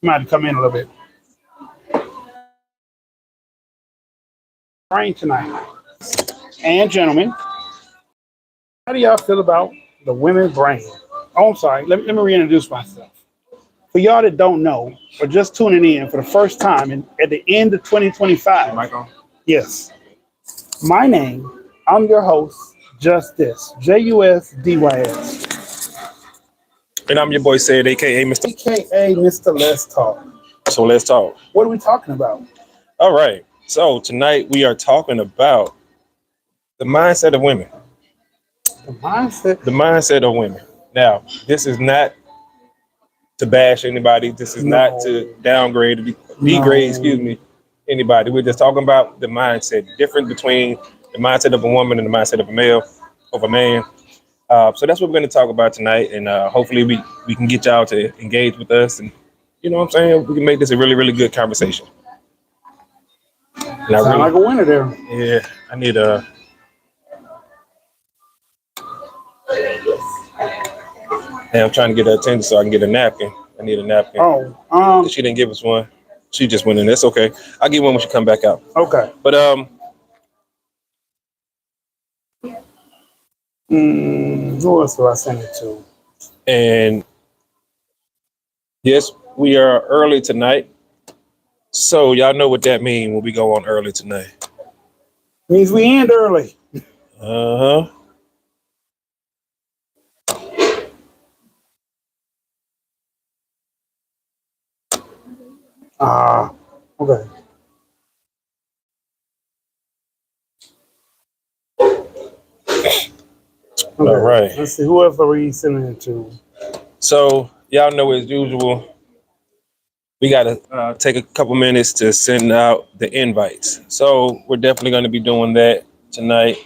You might have to come in a little bit. Rain tonight. And gentlemen, how do y'all feel about the women's brand? Oh, I'm sorry. Let me reintroduce myself. For y'all that don't know, or just tuning in for the first time at the end of 2025, Michael. yes, my name, I'm your host, Justice, Jusdys, And I'm your boy Said, aka Mr. aka Mr. Let's Talk. So let's talk. What are we talking about? All right. So tonight we are talking about the mindset of women. The mindset. The mindset of women. Now, this is not to bash anybody. This is not No, to downgrade, degrade, excuse no. me, anybody. We're just talking about the mindset, the difference between the mindset of a woman and the mindset of a male, of a man. So that's what we're going to talk about tonight, and hopefully we can get y'all to engage with us, and you know what I'm saying, we can make this a really really good conversation. And I Sound like really, a winner there. yeah, I need a. Hey, I'm trying to get her attention so I can get a napkin. I need a napkin. Oh, She didn't give us one. She just went in. That's okay. I'll get one when she come back out. okay. But Who else do I send it to? and yes, we are early tonight. So y'all know what that means when we go on early tonight. Means we end early. Uh-huh. Ah, okay. All Okay. right. Let's see. Who else are we sending it to? So y'all know as usual, we gotta take a couple minutes to send out the invites. So we're definitely going to be doing that tonight.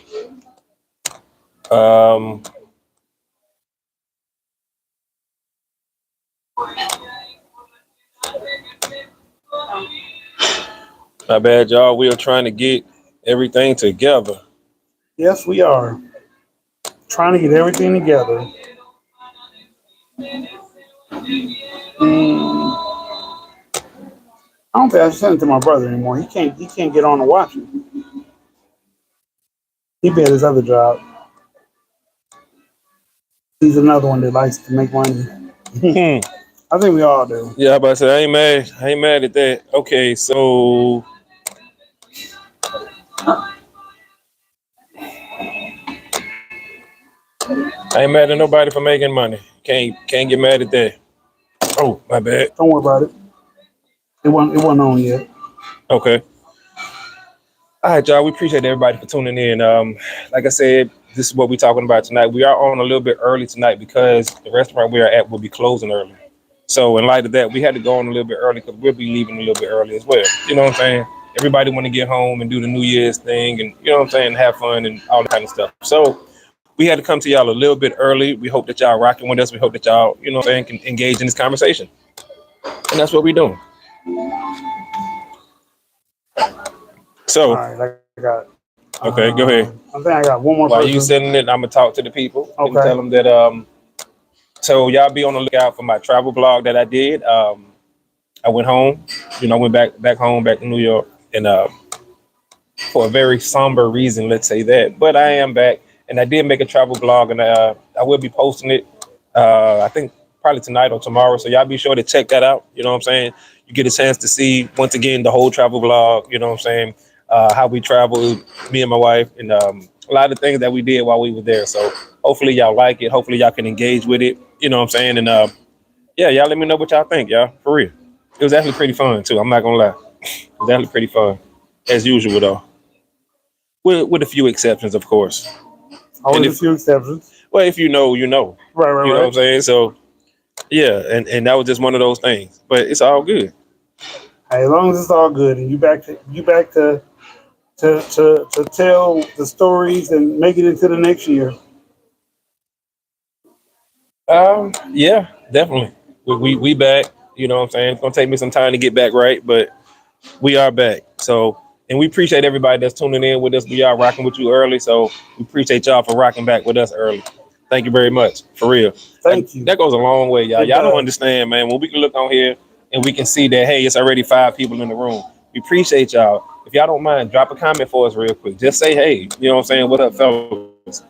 Um, my bad, y'all. We are trying to get everything together. Yes, we are trying to get everything together. Mm, I don't think I send it to my brother anymore. He can't. He can't get on to watch it. He be at his other job. He's another one that likes to make money. Hmm. I think we all do. Yeah, but I said I ain't mad. I ain't mad at that. Okay, so I ain't mad at nobody for making money. Can't get mad at that. Oh, my bad. Don't worry about it. It wasn't on yet. Okay. All right, y'all. We appreciate everybody for tuning in. Like I said, this is what we're talking about tonight. We are on a little bit early tonight because the restaurant we are at will be closing early. So in light of that, we had to go on a little bit early because we'll be leaving a little bit early as well. You know what I'm saying? Everybody want to get home and do the New Year's thing, and you know what I'm saying, have fun and all that kind of stuff. So we had to come to y'all a little bit early. We hope that y'all rocking with us. We hope that y'all, you know what I'm saying, can engage in this conversation, and that's what we're doing. All So right, I got. okay, go ahead. I think I got one more While you person. sending it, I'm gonna talk to the people and Okay. tell them that so y'all be on the lookout for my travel blog that I did. I went home, I went back home, back to New York, and for a very somber reason, let's say that. But I am back, and I did make a travel blog, and I will be posting it. I think probably tonight or tomorrow. So y'all be sure to check that out. You know what I'm saying? You get a chance to see once again the whole travel blog. You know what I'm saying? How we traveled, me and my wife, and a lot of things that we did while we were there. So hopefully y'all like it. Hopefully y'all can engage with it. You know what I'm saying? And yeah, y'all let me know what y'all think, y'all. For real. It was actually pretty fun too. I'm not gonna lie. It was actually pretty fun, as usual though, with a few exceptions, of course. And Always a if few exceptions. well, if you know, you know. Right, right, You know what I'm right. saying? So yeah, and that was just one of those things. But it's all good. Hey, as long as it's all good and you back to tell the stories and make it into the next year. Yeah, definitely. We back. You know what I'm saying? It's gonna take me some time to get back right, but we are back. So and we appreciate everybody that's tuning in with us. We are rocking with you early, so we appreciate y'all for rocking back with us early. Thank you very much, for real. That, Thank you. that goes a long way, y'all. It Y'all don't does. understand, man. When we can look on here and we can see that, hey, it's already 5 people in the room. We appreciate y'all. If y'all don't mind, drop a comment for us real quick. Just say, hey, you know what I'm saying? What up, fellas?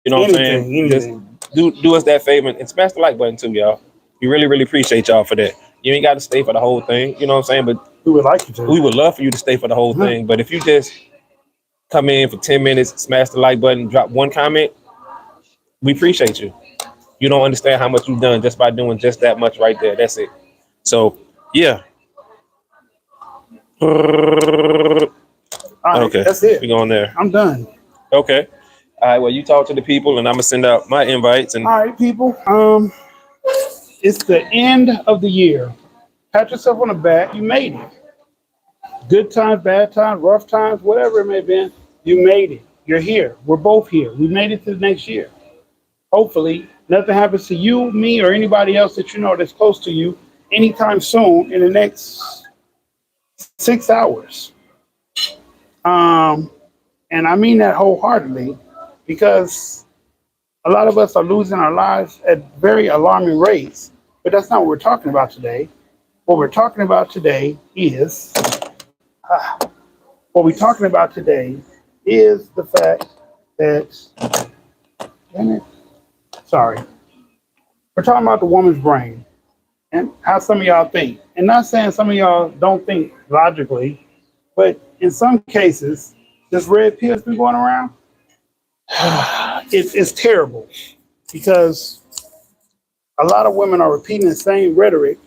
You know what I'm saying? Anything. Just do us that favor and smash the like button too, y'all. We really, really appreciate y'all for that. You ain't got to stay for the whole thing. You know what I'm saying? But We would like you to. we would love for you to stay for the whole thing. But if you just come in for 10 minutes, smash the like button, drop one comment, we appreciate you. You don't understand how much you've done just by doing just that much right there. That's it. So, yeah. All right, Okay. that's it. We going there. I'm done. Okay. All right. Well, you talk to the people, and I'm gonna send out my invites. And All right, people. It's the end of the year. Pat yourself on the back. You made it. Good times, bad times, rough times, whatever it may have been, you made it. You're here. We're both here. We made it to the next year. Hopefully, nothing happens to you, me, or anybody else that you know that's close to you anytime soon in the next 6 hours. And I mean that wholeheartedly because a lot of us are losing our lives at very alarming rates. But that's not what we're talking about today. What we're talking about today is what we're talking about today is the fact that, damn it, sorry, we're talking about the woman's brain and how some of y'all think. And not saying some of y'all don't think logically, but in some cases, this red pill that's been going around, it's terrible because a lot of women are repeating the same rhetoric,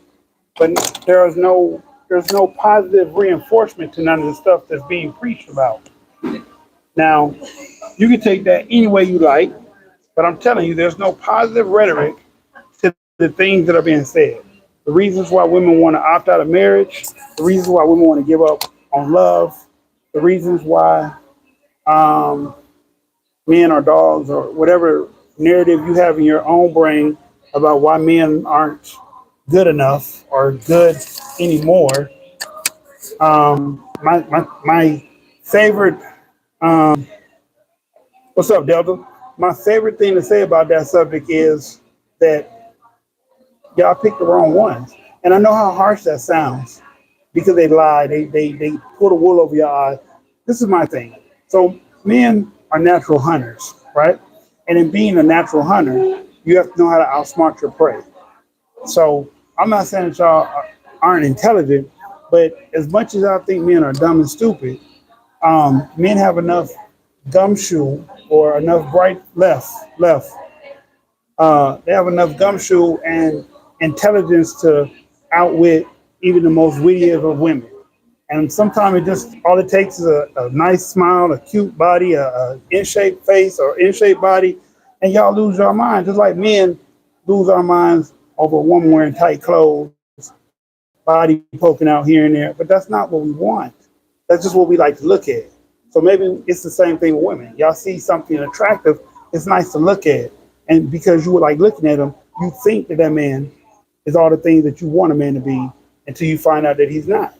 but there's no positive reinforcement to none of the stuff that's being preached about. Now, you can take that any way you like, but I'm telling you, there's no positive rhetoric to the things that are being said. The reasons why women want to opt out of marriage, the reasons why women want to give up on love, the reasons why men are dogs, or whatever narrative you have in your own brain about why men aren't good enough or good anymore. My favorite, what's up, Delta? My favorite thing to say about that subject is that y'all picked the wrong ones. And I know how harsh that sounds because they lie, they pull the wool over your eyes. This is my thing. So men are natural hunters, right? And in being a natural hunter, you have to know how to outsmart your prey. So I'm not saying that y'all aren't intelligent, but as much as I think men are dumb and stupid, men have enough gumshoe or enough bright left. They have enough gumshoe and intelligence to outwit even the most wittiest of women. And sometimes it just all it takes is a nice smile, a cute body, a in-shaped face or in-shaped body, and y'all lose your mind. Just like men lose our minds over a woman wearing tight clothes, body poking out here and there. But that's not what we want. That's just what we like to look at. So maybe it's the same thing with women. Y'all see something attractive, it's nice to look at. And because you were like looking at him, you think that that man is all the things that you want a man to be until you find out that he's not.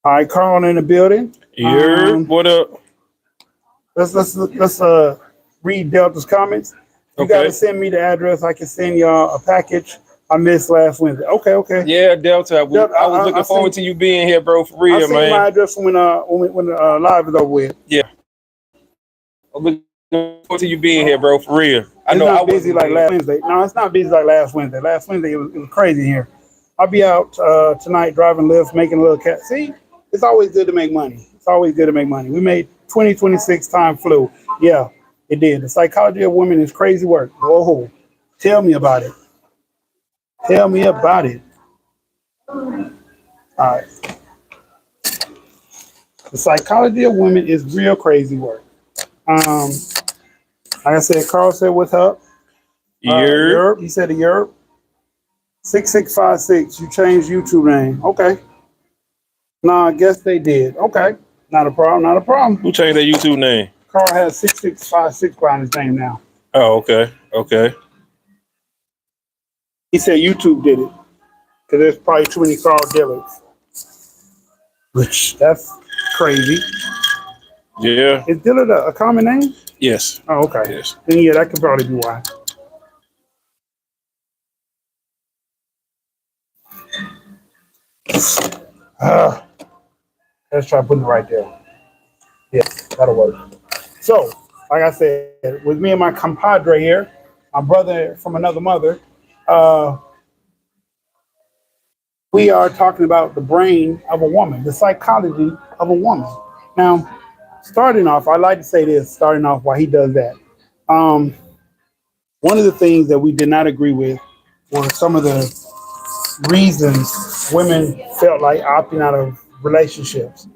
All right, Carl in the building. What up? Let's read Delta's comments. You got to send me the address. I can send y'all a package. I missed last Wednesday. Okay. Yeah, Delta. I was looking forward to you being here, bro. For real, I'll send man. my address when the live is over with. Yeah. I'm looking forward to you being here, bro. For real. I know I was busy like last Wednesday. No, it's not busy like last Wednesday. Last Wednesday it was crazy here. I'll be out tonight driving Lyft, making a little cat. See, it's always good to make money. It's always good to make money. We made 2026 time flew. Yeah, it did. The psychology of women is crazy work. Whoa, tell me about it. Tell me about it. All right. The psychology of women is real crazy work. Like I said, Carl said, what's up? Europe. He said Europe. 6656. You changed YouTube name. Okay. No, I guess they did. Okay. Not a problem. Not a problem. Who changed their YouTube name? Carl has 6656 behind his name now. Oh, okay. He said YouTube did it. Because there's probably too many Carl Dillards. Which, that's crazy. Yeah. Is Dillard a common name? Yes. Oh, okay. Yes. Then yeah, that could probably be why. Let's try putting it right there. Yeah, that'll work. So, like I said, with me and my compadre here, my brother from another mother, uh, we are talking about the brain of a woman, the psychology of a woman. Now, starting off, I like to say this, starting off while he does that. Um, One of the things that we did not agree with were some of the reasons women felt like opting out of relationships.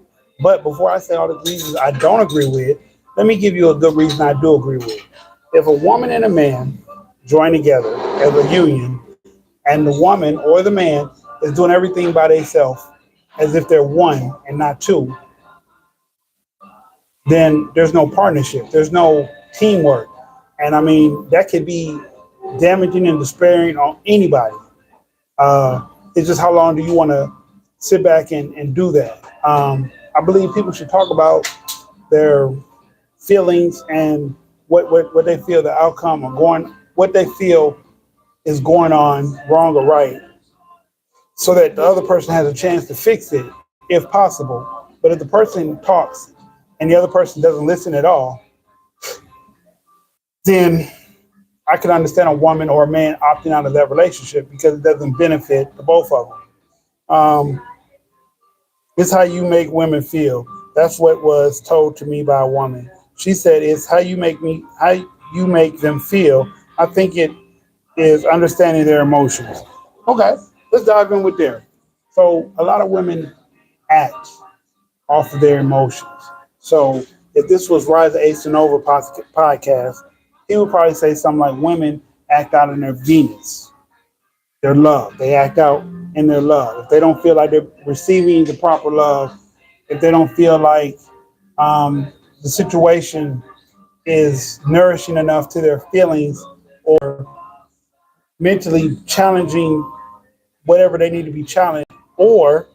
But before I say all the reasons I don't agree with, let me give you a good reason I do agree with. If a woman and a man join together as a union, and the woman or the man is doing everything by themselves as if they're one and not two, then there's no partnership, there's no teamwork. And I mean, that could be damaging and despairing on anybody. It's just how long do you want to sit back and do that? I believe people should talk about their feelings and what they feel the outcome or going, what they feel is going on wrong or right, so that the other person has a chance to fix it if possible. But if the person talks and the other person doesn't listen at all, then I can understand a woman or a man opting out of that relationship because it doesn't benefit the both of them. Um, it's how you make women feel. That's what was told to me by a woman. She said, "It's how you make them feel." I think it is understanding their emotions. Okay, let's dive in with there. So a lot of women act off of their emotions. So if this was Rise of Ace and Over podcast, he would probably say something like women act out in their Venus, their love. They act out in their love. If they don't feel like they're receiving the proper love, if they don't feel like the situation is nourishing enough to their feelings or mentally challenging whatever they need to be challenged, or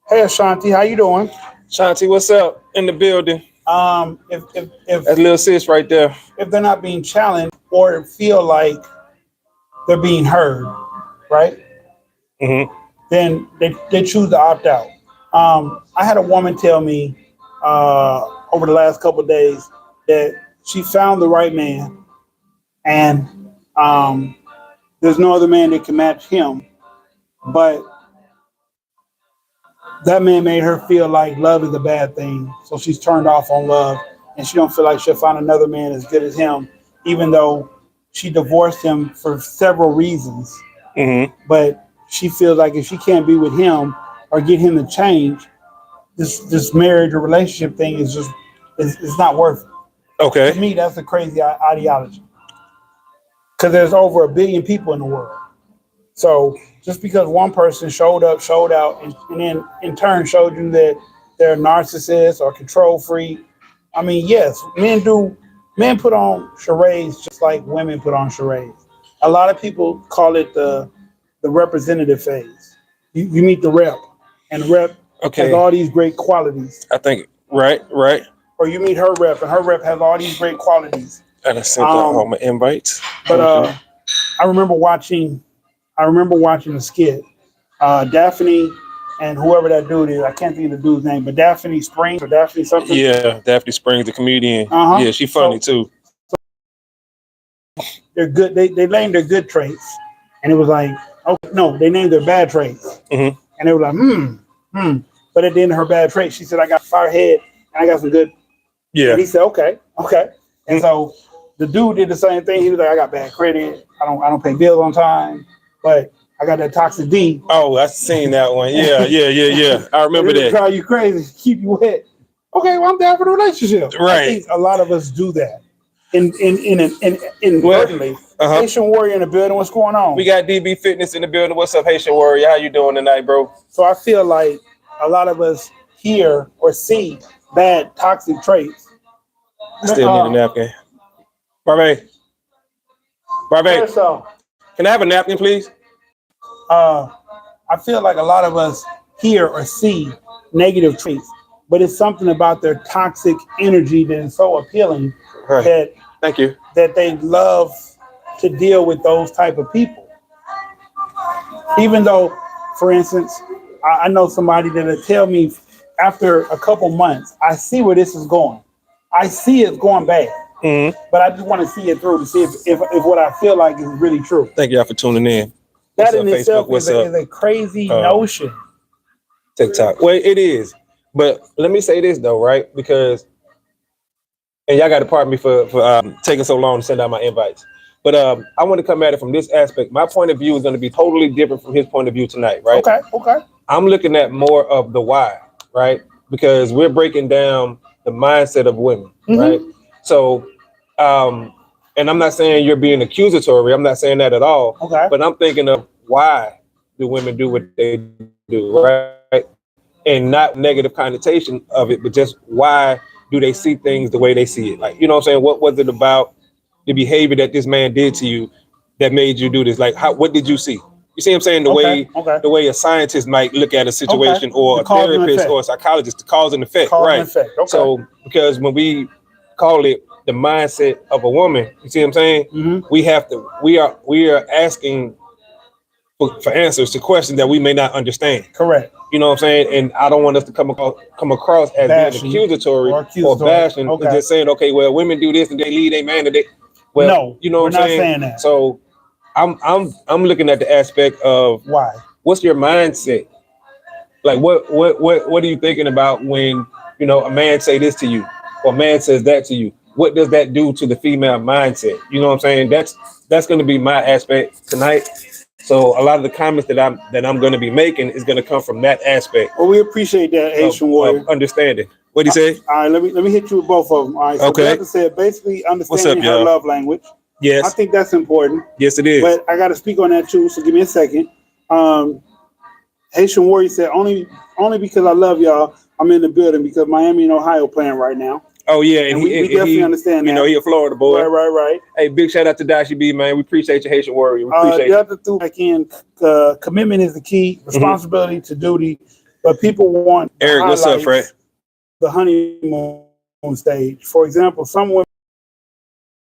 hey Ashanti, how you doing? Shanti, what's up? In the building. That's little sis right there. If they're not being challenged or feel like they're being heard, right? Hmm. Then they choose to opt out. I had a woman tell me over the last couple of days that she found the right man, and um, there's no other man that can match him. But that man made her feel like love is a bad thing, so she's turned off on love, and she don't feel like she'll find another man as good as him, even though she divorced him for several reasons. Hmm. But she feels like if she can't be with him or get him to change, this marriage or relationship thing is just it's not worth it. To Okay. me, that's a crazy ideology because there's over 1 billion people in the world. So just because one person showed up, showed out, and then in turn showed you that they're a narcissist or control freak. I mean, yes, men put on charades just like women put on charades. A lot of people call it the representative phase. You meet the rep, and the rep has Okay. all these great qualities. I think right. Or you meet her rep, and her rep has all these great qualities. I done sent out all my invites. But Okay. I remember watching I remember watching a skit. Daphne and whoever that dude is, I can't think of the dude's name, but Daphne Springs or Daphne something. Yeah, Daphne Springs, the comedian. Uh-huh. Yeah, she funny too. They're good. They named their good traits, and it was like, okay, no, they named their bad traits, Hmm. and they were like, hmm. But at the end of her bad traits, she said, "I got fire head and I got some good." Yeah. And he said, "Okay." And so the dude did the same thing. He was like, "I got bad credit. I don't pay bills on time, but I got that toxic D. Oh, I seen that one. Yeah. I remember It'll that. drive you crazy, keep you wet." Okay, well, I'm down for the relationship. I Right. think a lot of us do that. In Well, inadvertently. uh-huh. Haitian warrior in the building. What's going on? We got DB Fitness in the building. What's up, Haitian Warrior? How you doing tonight, bro? So I feel like a lot of us hear or see bad toxic traits. I still need a napkin. Barbe, So can I have a napkin, please? I feel like a lot of us hear or see negative traits, but it's something about their toxic energy that is so appealing Right. that Thank you. they love to deal with those type of people. Even though For instance, I know somebody that'll tell me after a couple months, I see where this is going. I see it's going bad, but I just want to see it through to see if what I feel like is really true. Thank y'all for tuning in. That in itself is a crazy notion. TikTok. Well, it is. But let me say this though, right? Because, and y'all got to pardon me for taking so long to send out my invites. But I want to come at it from this aspect. My point of view is going to be totally different from his point of view tonight, right? Okay. I'm looking at more of the why, right? Because we're breaking down the mindset of women, right? So, and I'm not saying you're being accusatory. I'm not saying that at all. Okay. But I'm thinking of why do women do what they do, right? And not negative connotation of it, but just why do they see things the way they see it? Like, you know what I'm saying? What was it about the behavior that this man did to you that made you do this? Like, what did you see? You see what I'm saying? The way a scientist might look at a situation, or a therapist or a psychologist, the cause and effect, right? Okay. So, because when we call it the mindset of a woman, you see what I'm saying? We are asking for answers to questions that we may not understand. Correct. You know what I'm saying? And I don't want us to come across as bashing, being accusatory or bashing, and just saying, okay, well, women do this and they lead a man today. Well, no, you know what I'm saying? That. So I'm looking at the aspect of why. What's your mindset? Like what are you thinking about when, you know, a man say this to you or a man says that to you? What does that do to the female mindset? You know what I'm saying? That's going to be my aspect tonight. So a lot of the comments that I'm going to be making is going to come from that aspect. Well, we appreciate that, Haitian Warrior. Understanding. What do you say? All right, let me hit you with both of them. All right. So okay. Like I said, basically understanding her love language. Yes. I think that's important. Yes, it is. But I got to speak on that too. So give me a second. Haitian Warrior said only because I love y'all, I'm in the building because Miami and Ohio playing right now. Oh yeah, and we definitely understand that. You know, he a Florida boy. Right. Hey, big shout out to Dashi B, man. We appreciate you, Haitian Warrior. We appreciate the other two back in, commitment is the key, responsibility to duty. But people want Eric. What's up, Fred? The honeymoon stage. For example, some women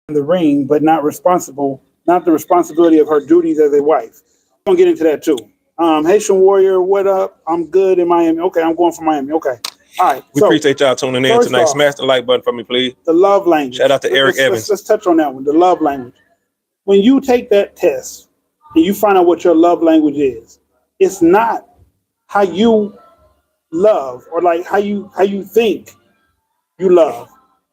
in the ring, but not the responsibility of her duties as a wife. I'm gonna get into that too. Haitian Warrior, what up? I'm good in Miami. Okay, I'm going for Miami. Okay. All right. We appreciate y'all tuning in tonight. Smash the like button for me, please. The love language. Shout out to Eric Evans. Let's touch on that one. The love language. When you take that test and you find out what your love language is, it's not how you love or like how you think you love.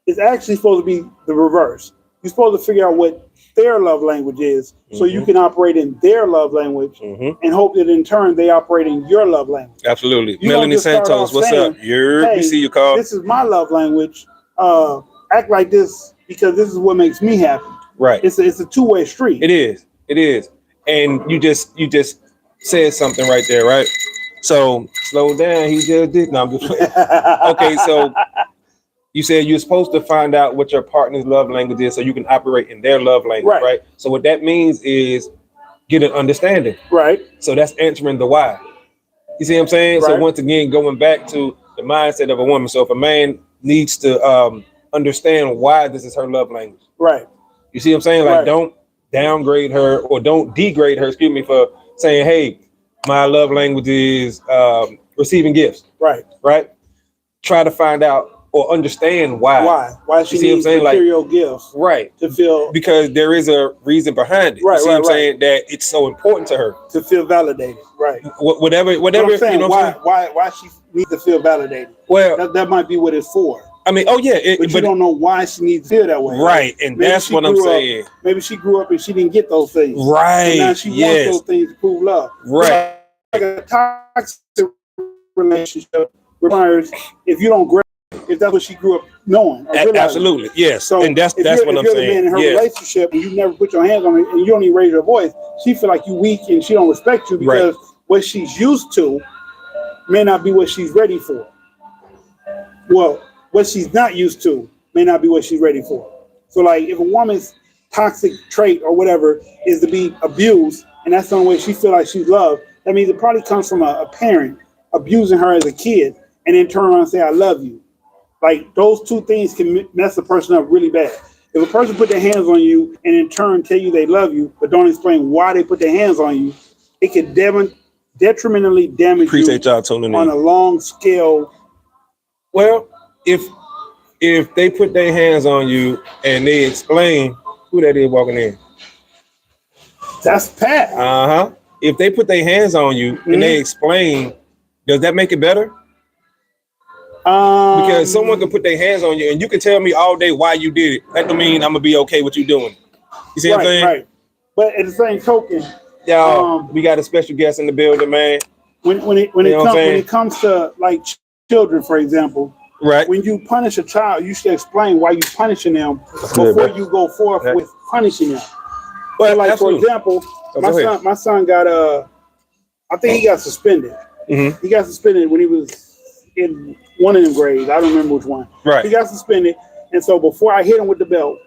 It's actually supposed to be the reverse. You're supposed to figure out what their love language is so you can operate in their love language and hope that in turn they operate in your love language. Absolutely. Melanie Santos, what's up? We see you, Carl. This is my love language. Act like this because this is what makes me happy. Right. It's a two-way street. It is. And you just said something right there, right? So slow down. He just did. No, I'm just playing. Okay, so you said you're supposed to find out what your partner's love language is so you can operate in their love language, right? So what that means is get an understanding. Right. So that's answering the why. You see what I'm saying? Right. So once again, going back to the mindset of a woman. So if a man needs to understand why this is her love language. Right. You see what I'm saying? Like don't downgrade her or don't degrade her, for saying, hey, my love language is receiving gifts. Right. Try to find out or understand why she needs material gifts, right? To feel, because there is a reason behind it. Right, you see what I'm saying? That it's so important to her to feel validated, right? Whatever. You know what I'm saying? Why she needs to feel validated? Well, that might be what it's for. I mean, but you don't know why she needs to feel that way, right? And maybe that's what I'm saying. Maybe she grew up and she didn't get those things, right? And now she wants those things to prove love, right? Like a toxic relationship requires if you don't grab. If that's what she grew up knowing. Absolutely, yes. So and that's what I'm saying. If you're the man in her relationship and you never put your hands on it and you don't even raise your voice, she feel like you weak and she don't respect you because what she's used to may not be what she's ready for. Well, what she's not used to may not be what she's ready for. So like if a woman's toxic trait or whatever is to be abused and that's the only way she feel like she's loved, that means it probably comes from a parent abusing her as a kid and then turn around and say, I love you. Like those two things can mess a person up really bad. If a person put their hands on you and in turn tell you they love you, but don't explain why they put their hands on you, it can detrimentally damage Appreciate you y'all tuning on in. a long scale? Well, if they put their hands on you and they explain who that is walking in. That's Pat. If they put their hands on you and they explain, does that make it better? Because someone can put their hands on you and you can tell me all day why you did it. That don't mean I'm gonna be okay with you doing. You see what I'm saying? Right. But at the same token, y'all, we got a special guest in the building, man. When it comes to like children, for example, right? When you punish a child, you should explain why you're punishing them before you go forth with punishing them. But like for example, my son got I think he got suspended. Mm-hmm. He got suspended when he was in one of them grades. I don't remember which one. Right. He got suspended, and so before I hit him with the belt,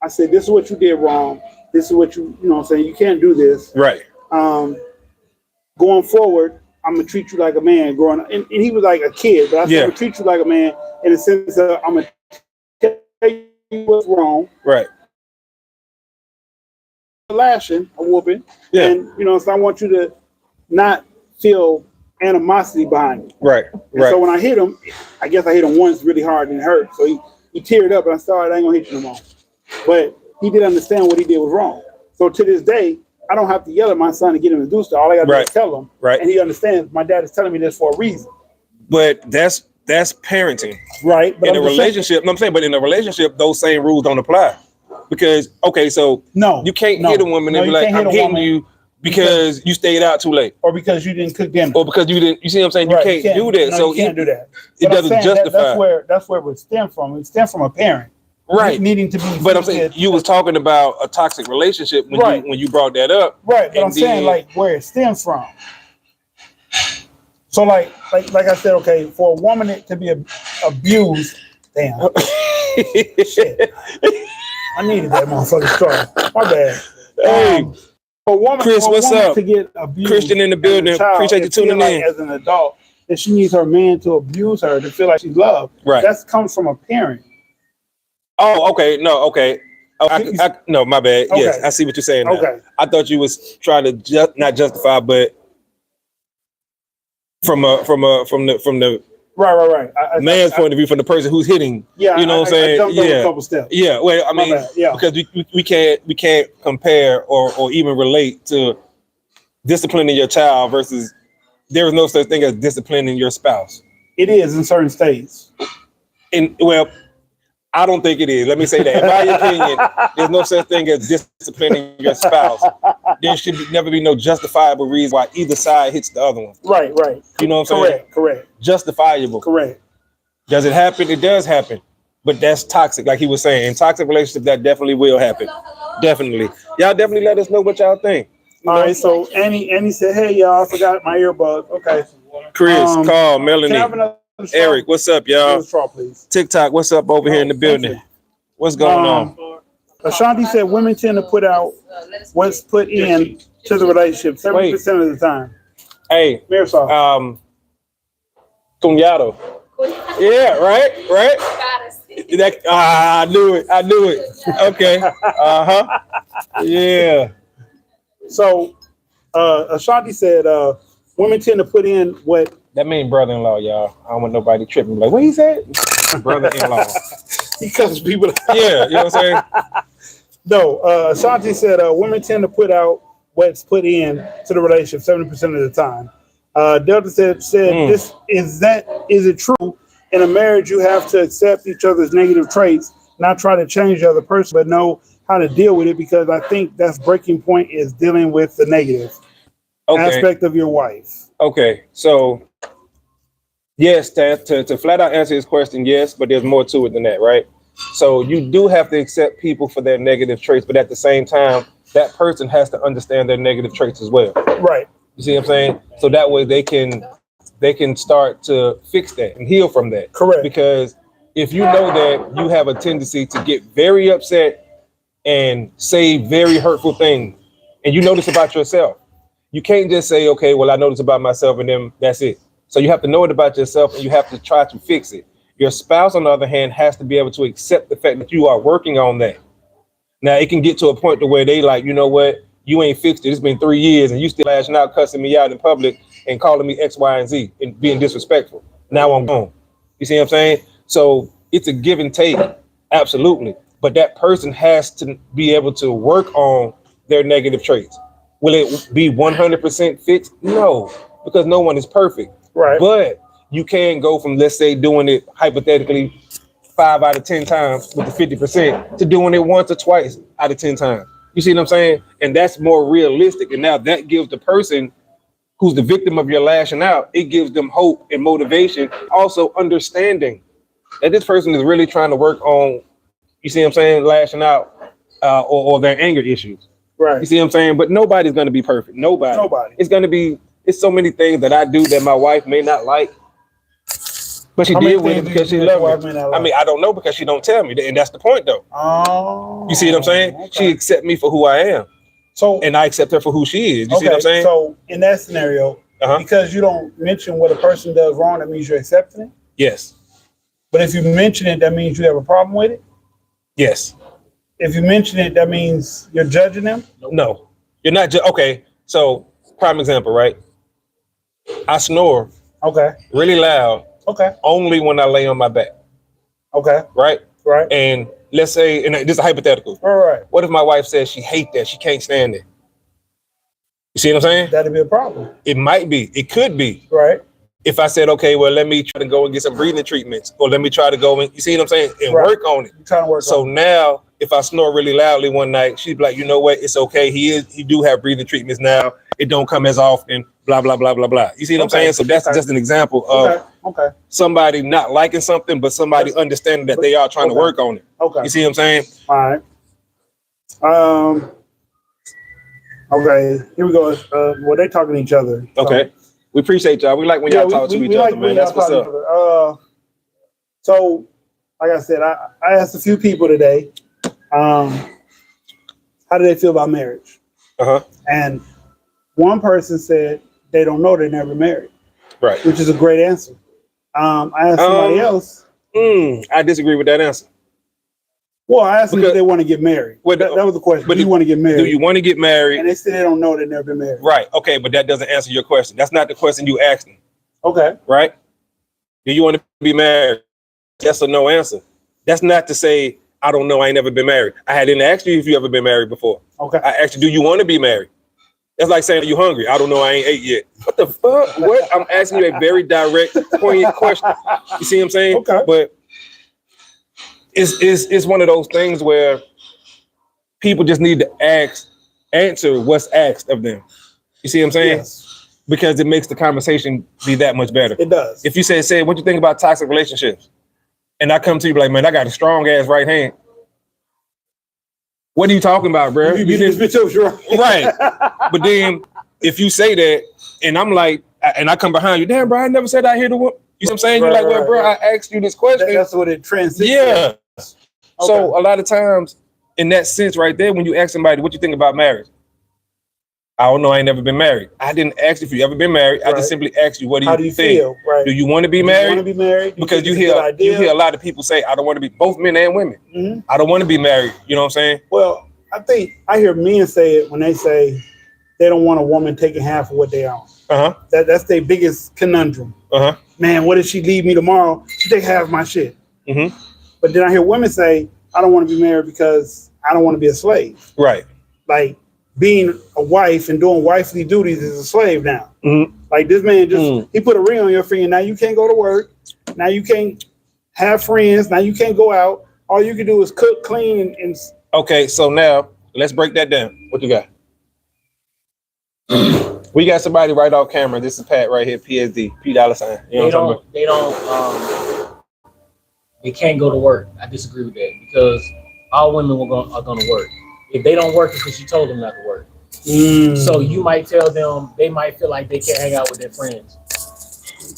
I said, "This is what you did wrong. This is what you know what I'm saying. You can't do this. Right. Going forward, I'm gonna treat you like a man." Growing up, and he was like a kid, but I said, "I'm gonna treat you like a man in the sense that I'm gonna tell you what's wrong." Right. A lashing, a whooping, and so I want you to not feel animosity behind it. Right. And so when I hit him, I guess I hit him once really hard and it hurt. So he teared up and I started, I ain't gonna hit you no more. But he did understand what he did was wrong. So to this day, I don't have to yell at my son to get him to do stuff. All I gotta do is tell him. Right. And he understands my dad is telling me this for a reason. But that's parenting. Right. But in a relationship, but in a relationship, those same rules don't apply. Because you can't hit a woman and be like, I'm hitting you because you stayed out too late, or because you didn't cook dinner, or because you didn't. You see what I'm saying? You can't do that. So you can't do that. It doesn't justify. That's where it would stem from. It stems from a parent, right? Needing to be. But I'm saying you was talking about a toxic relationship when you brought that up, right? But I'm saying like where it stems from. So like I said, okay, for a woman to be abused, damn, shit, I needed that motherfucking story. My bad. Hey. For a woman, Chris, what's up? To get abused, Christian in the building. Appreciate you tuning in. As an adult, that she needs her man to abuse her to feel like she's loved. Right. That comes from a parent. Oh, okay. No, okay. No, my bad. Okay. Yes, I see what you're saying now. Okay. I thought you was trying to not justify, but from the right. Man's point of view, from the person who's hitting. Yeah, you know what I'm saying? A couple steps. Yeah. Well, I mean, because we can't compare or even relate to disciplining your child versus there is no such thing as disciplining your spouse. It is in certain states. I don't think it is. Let me say that. In my opinion, there's no such thing as disciplining your spouse. There should never be no justifiable reason why either side hits the other one. Right. You know what I'm saying? Correct. Justifiable. Correct. Does it happen? It does happen. But that's toxic, like he was saying. In toxic relationships, that definitely will happen. Definitely. Y'all definitely let us know what y'all think. All right, so Annie said, hey, y'all, I forgot my earbuds. Okay. Chris, Carl, Melanie. Eric, what's up, y'all? Straw, please. TikTok, what's up over here in the building? What's going on? Ashanti said women tend to put out what's put in to the relationship 70% of the time. Hey, Marisol. Cuñado. Yeah, right. I knew it. Okay. Yeah. So Ashanti said women tend to put in what. That means brother-in-law, y'all. I don't want nobody tripping. Like, what he said? Brother-in-law. He cuts people. Yeah, you know what I'm saying? No, Ashanti said women tend to put out what's put in to the relationship 70% of the time. Delta said this is it true? In a marriage, you have to accept each other's negative traits, not try to change the other person, but know how to deal with it, because I think that's breaking point is dealing with the negative aspect of your wife. Okay, so yes, to flat out answer his question, yes, but there's more to it than that, right? So you do have to accept people for their negative traits, but at the same time, that person has to understand their negative traits as well. Right. You see what I'm saying? So that way they can start to fix that and heal from that. Correct. Because if you know that you have a tendency to get very upset and say very hurtful things, and you notice about yourself, you can't just say, okay, well, I know this about myself and then that's it. So you have to know it about yourself and you have to try to fix it. Your spouse, on the other hand, has to be able to accept the fact that you are working on that. Now, it can get to a point to where they like, you know what, you ain't fixed it. It's been 3 years and you still lashing out, cussing me out in public and calling me X, Y, and Z and being disrespectful. Now I'm gone. You see what I'm saying? So it's a give and take, absolutely. But that person has to be able to work on their negative traits. Will it be 100% fixed? No, because no one is perfect. Right. But you can go from, let's say, doing it hypothetically 5 out of 10 times with the 50% to doing it once or twice out of 10 times. You see what I'm saying? And that's more realistic. And now that gives the person who's the victim of your lashing out, it gives them hope and motivation. Also understanding that this person is really trying to work on, you see what I'm saying, lashing out or their anger issues. Right. You see what I'm saying? But nobody's going to be perfect. Nobody. It's so many things that I do that my wife may not like. But she did with it because she loved me. I mean, I don't know because she don't tell me. And that's the point, though. Oh. You see what I'm saying? Okay. She accepts me for who I am. So, and I accept her for who she is. You see what I'm saying? So in that scenario, because you don't mention what a person does wrong, that means you're accepting it? Yes. But if you mention it, that means you have a problem with it? Yes. If you mention it, that means you're judging them? No. You're not. Okay. So, prime example, right? I snore. Okay. Really loud. Okay. Only when I lay on my back. Okay. Right? Right. And let's say, and this is a hypothetical. All right. What if my wife says she hates that? She can't stand it. You see what I'm saying? That'd be a problem. It might be. It could be. Right. If I said, okay, well, let me try to go and get some breathing treatments, or let me try to go and, you see what I'm saying? And work on it. You're trying to work so on it. Now, if I snore really loudly one night, she'd be like, you know what? It's okay. He do have breathing treatments now. It don't come as often, blah, blah, blah, blah, blah. You see what I'm saying? So that's just an example of somebody not liking something, but somebody understanding that they are trying to work on it. Okay. You see what I'm saying? All right. Okay, here we go. Well, they talking to each other. So. Okay. We appreciate y'all. We like when y'all talk to each other, man. That's what's up. So, like I said, I asked a few people today, how do they feel about marriage? And one person said they don't know, they never married. Right. Which is a great answer. I asked somebody else. I disagree with that answer. Well, I asked them if they want to get married. That was the question. But do you want to get married? Do you want to get married? And they said they don't know, they've never been married. Right. Okay, but that doesn't answer your question. That's not the question you asked them. Okay. Right? Do you want to be married? Yes or no answer. That's not to say, I don't know, I ain't never been married. I didn't ask you if you ever been married before. Okay. I asked you, do you want to be married? That's like saying, are you hungry? I don't know, I ain't ate yet. What the fuck? What? I'm asking you a very direct, poignant question. You see what I'm saying? Okay. But it's one of those things where people just need to answer what's asked of them. You see what I'm saying? Yes. Because it makes the conversation be that much better. It does. If you say, what you think about toxic relationships? And I come to you like, man, I got a strong ass right hand. What are you talking about, bro? You didn't right. But then if you say that, and I'm like, and I come behind you, damn, bro, I never said I hear the one. You know what I'm saying? You're like, well, bro, I asked you this question. That's what it transitions. Yeah. Okay. So a lot of times, in that sense, right there, when you ask somebody, what you think about marriage? I don't know. I ain't never been married. I didn't ask if you ever been married. I just simply asked you, what do you think? Feel? Right. Do you want to be married? You want to be married? Because you hear a lot of people say, I don't want to be, both men and women. Mm-hmm. I don't want to be married. You know what I'm saying? Well, I think I hear men say it when they say they don't want a woman taking half of what they own. That's their biggest conundrum. Man, what if she leave me tomorrow? She take half my shit. Mm-hmm. But then I hear women say, I don't want to be married because I don't want to be a slave. Right. Like being a wife and doing wifely duties is a slave now. Mm-hmm. Like this man he put a ring on your finger. Now you can't go to work. Now you can't have friends. Now you can't go out. All you can do is cook, clean, and okay, so now let's break that down. What you got? We got somebody right off camera. This is Pat right here, PSD, P $. You know they can't go to work. I disagree with that because all women are going to work. If they don't work, it's because you told them not to work. So you might tell them, they might feel like they can't hang out with their friends.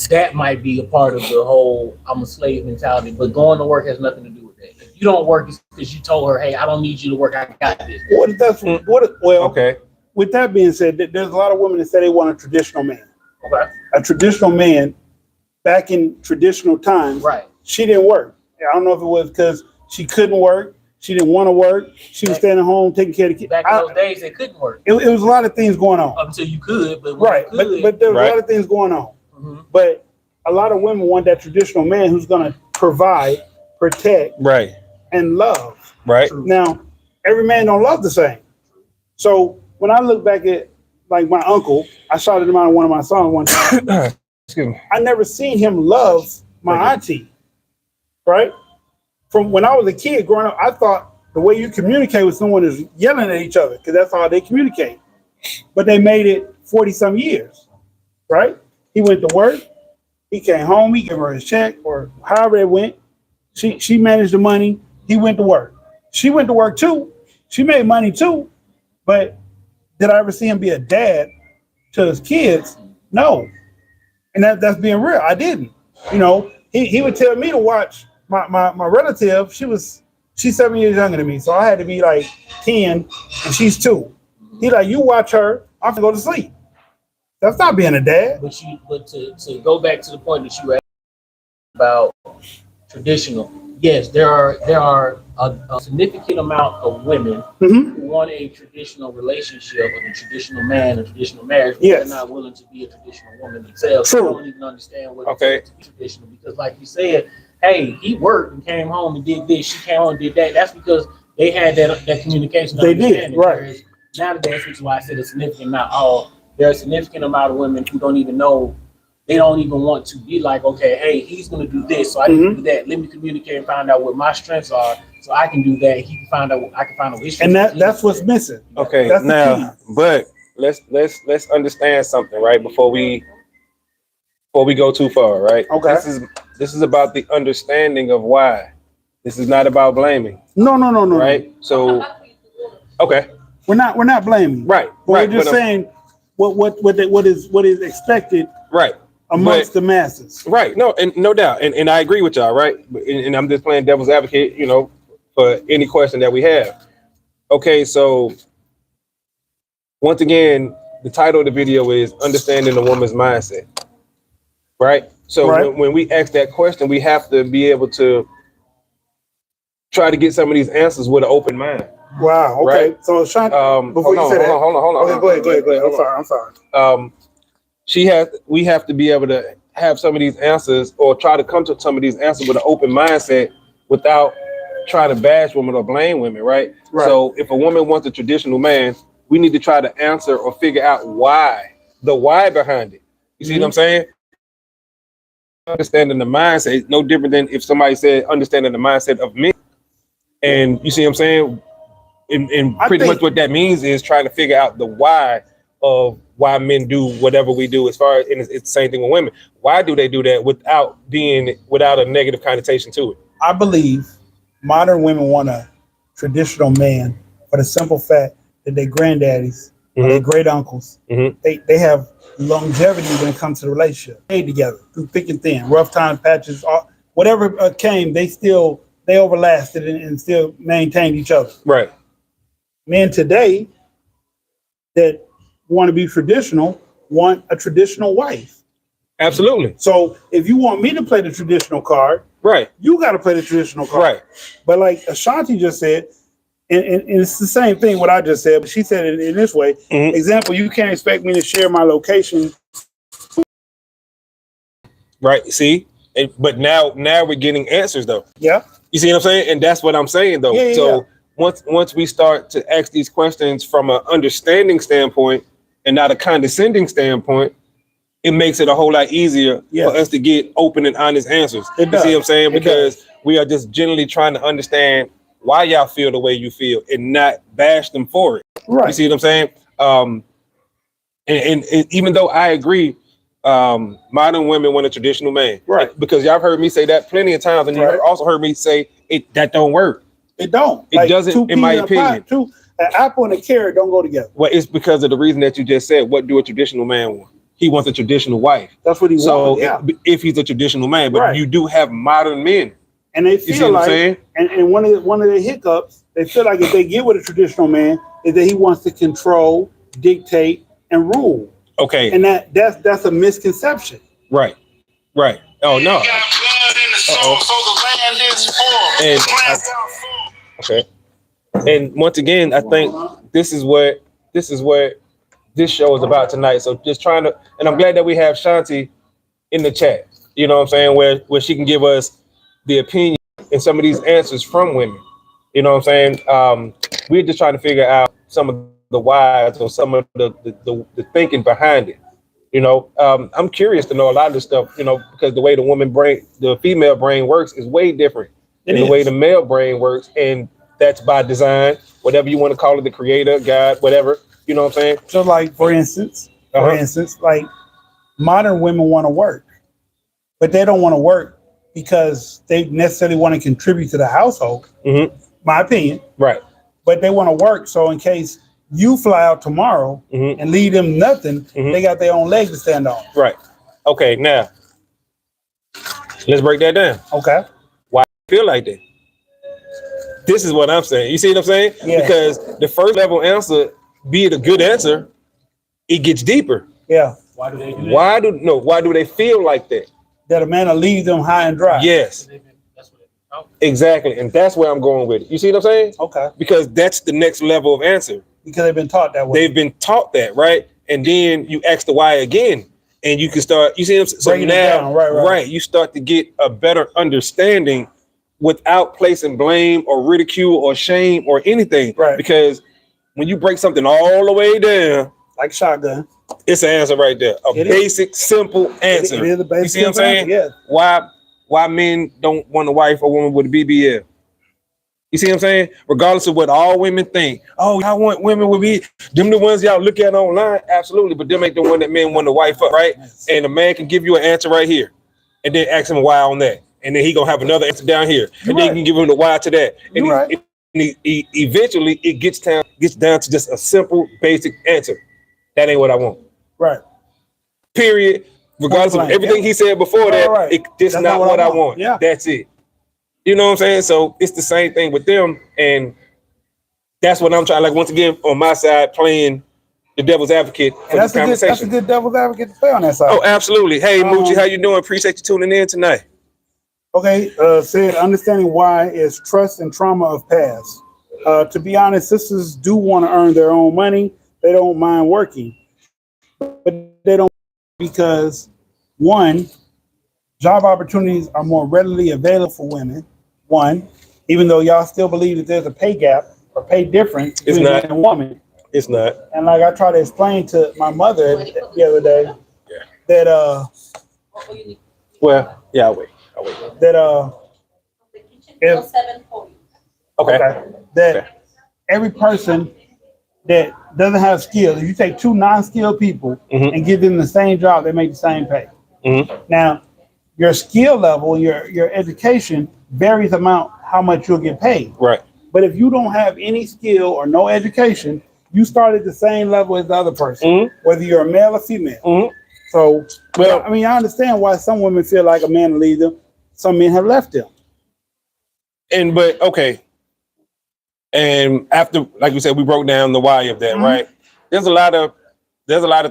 That might be a part of the whole I'm a slave mentality, but going to work has nothing to do with that. If you don't work, it's because you told her, hey, I don't need you to work. I got this. Okay. With that being said, there's a lot of women that say they want a traditional man. Okay. A traditional man back in traditional times. Right. She didn't work. I don't know if it was because she couldn't work. She didn't want to work. She was staying at home taking care of the kids. Back in those days, it couldn't work. It was a lot of things going on. Up until you could, but right. You could, but there was a lot of things going on. Mm-hmm. But a lot of women want that traditional man who's going to provide, protect, right, and love. Right. Now, every man don't love the same. So when I look back at like my uncle, I shouted him out in one of my songs one time. Excuse me. I never seen him love my auntie. Right? From when I was a kid growing up, I thought the way you communicate with someone is yelling at each other because that's how they communicate. But they made it 40-some years, right? He went to work. He came home. He gave her his check or however it went. She managed the money. He went to work. She went to work too. She made money too. But did I ever see him be a dad to his kids? No. And that's being real. I didn't. You know, he would tell me to watch my relative. She's 7 years younger than me. So I had to be like 10 and she's 2. He like, you watch her, I'm gonna go to sleep. That's not being a dad. But to go back to the point that you asked about traditional, yes, there are a significant amount of women who want a traditional relationship or a traditional man, a traditional marriage, but they're not willing to be a traditional woman themselves. True. They don't even understand what it is to be traditional because, like you said, hey, he worked and came home and did this. She came home and did that. That's because they had that communication. They did, right? Whereas nowadays, which is why I said a significant, not all. There's a significant amount of women who don't even know. They don't even want to be like, okay, hey, he's going to do this, so I can do that. Let me communicate and find out what my strengths are, so I can do that. He can find out. I can find out his strengths. And that's what's missing. Okay, that's now, but let's understand something, right? Before we go too far, right? Okay. This is about the understanding of why. This is not about blaming. No. Right. So, okay. We're not blaming. Right. But right. we're just saying what is expected. Right. Amongst the masses. Right. No, and no doubt. And I agree with y'all, right? And I'm just playing devil's advocate, you know, for any question that we have. Okay, so once again, the title of the video is Understanding the Woman's Mindset. Right? So when we ask that question, we have to be able to try to get some of these answers with an open mind. Wow. Okay. Right? So Shanti, before you say that, hold on. Okay, go ahead. I'm sorry. We have to be able to have some of these answers or try to come to some of these answers with an open mindset without trying to bash women or blame women, right? So if a woman wants a traditional man, we need to try to answer or figure out the why behind it. You see what I'm saying? Understanding the mindset, no different than if somebody said understanding the mindset of men. And you see what I'm saying? And pretty much what that means is trying to figure out the why of why men do whatever we do, as far as, and it's the same thing with women. Why do they do that without a negative connotation to it? I believe modern women want a traditional man for the simple fact that their granddaddies, their great uncles, they have longevity when it comes to the relationship. Stayed together through thick and thin, rough times, patches, whatever came, they overlasted and still maintained each other. Right. Men today that want to be traditional want a traditional wife. Absolutely. So if you want me to play the traditional card, you got to play the traditional card. Right. But like Ashanti just said, and it's the same thing what I just said, but she said it in this way. Example, you can't expect me to share my location. Right. See? But now we're getting answers though. Yeah. You see what I'm saying? And that's what I'm saying though. So once we start to ask these questions from an understanding standpoint and not a condescending standpoint, it makes it a whole lot easier for us to get open and honest answers. You see what I'm saying? Because we are just generally trying to understand why y'all feel the way you feel and not bash them for it. Right. You see what I'm saying? And even though I agree, modern women want a traditional man. Right. Because y'all heard me say that plenty of times, and you also heard me say that don't work. It don't. It doesn't, in my opinion. An apple and a carrot don't go together. Well, it's because of the reason that you just said. What do a traditional man want? He wants a traditional wife. That's what he wants. So if he's a traditional man, but you do have modern men. And they feel like, and one of the hiccups, they feel like if they get with a traditional man, is that he wants to control, dictate, and rule. Okay. And that's a misconception. Right. Oh no. Okay. And once again, I think this is what this show is about tonight. So just trying to, and I'm glad that we have Shanti in the chat. You know what I'm saying? Where she can give us the opinion and some of these answers from women. You know what I'm saying? We're just trying to figure out some of the whys or some of the thinking behind it. You know, I'm curious to know a lot of this stuff, you know, because the way the female brain works is way different than the way the male brain works. And that's by design, whatever you want to call it, the creator, God, whatever. You know what I'm saying? So, like, for instance, like modern women want to work, but they don't want to work because they necessarily want to contribute to the household. Mm-hmm. My opinion. Right. But they want to work. So in case you fly out tomorrow and leave them nothing, they got their own leg to stand on. Right. Okay, now let's break that down. Okay. Why do you feel like that? This is what I'm saying. You see what I'm saying? Yeah. Because the first level answer, be it a good answer, it gets deeper. Yeah. Why do they do that? Why do they feel like that? That a man will leave them high and dry. Yes. Exactly. And that's where I'm going with it. You see what I'm saying? Okay. Because that's the next level of answer. Because they've been taught that way. They've been taught that, right? And then you ask the why again, and you can start, you see what I'm saying? So breaking now, it down. Right, you start to get a better understanding without placing blame or ridicule or shame or anything. Right. Because when you break something all the way down, like shotgun, it's an answer right there. A basic, simple answer. It is a basic, you see what I'm saying? Answer, yeah. Why men don't want a wife or woman with a BBL? You see what I'm saying? Regardless of what all women think. Oh, I want women with be them the ones y'all look at online. Absolutely, but them ain't the one that men want to wife up, right? And a man can give you an answer right here, and then ask him why on that, and then he gonna have another answer down here, and then you can give him the why to that, and eventually it gets down to just a simple, basic answer. That ain't what I want. Right. Period. Regardless of everything he said before that, it's not what I want. Yeah. That's it. You know what I'm saying? So it's the same thing with them. And that's what I'm trying, like, once again, on my side, playing the devil's advocate for this conversation. That's a good devil's advocate to play on that side. Oh, absolutely. Hey, Moochie, how you doing? Appreciate you tuning in tonight. Okay, said understanding why is trust and trauma of past. To be honest, sisters do want to earn their own money. They don't mind working. But they don't, because one, job opportunities are more readily available for women. One, even though y'all still believe that there's a pay gap or pay difference between man and woman. It's not. And like I tried to explain to my mother the other day, that I'll wait. That that every person that doesn't have skills, if you take two non-skilled people and give them the same job, they make the same pay. Now, your skill level, your education varies amount how much you'll get paid. Right. But if you don't have any skill or no education, you start at the same level as the other person, whether you're a male or female. So, well, I mean, I understand why some women feel like a man will leave them. Some men have left them. And after, like you said, we broke down the why of that, right? There's a lot of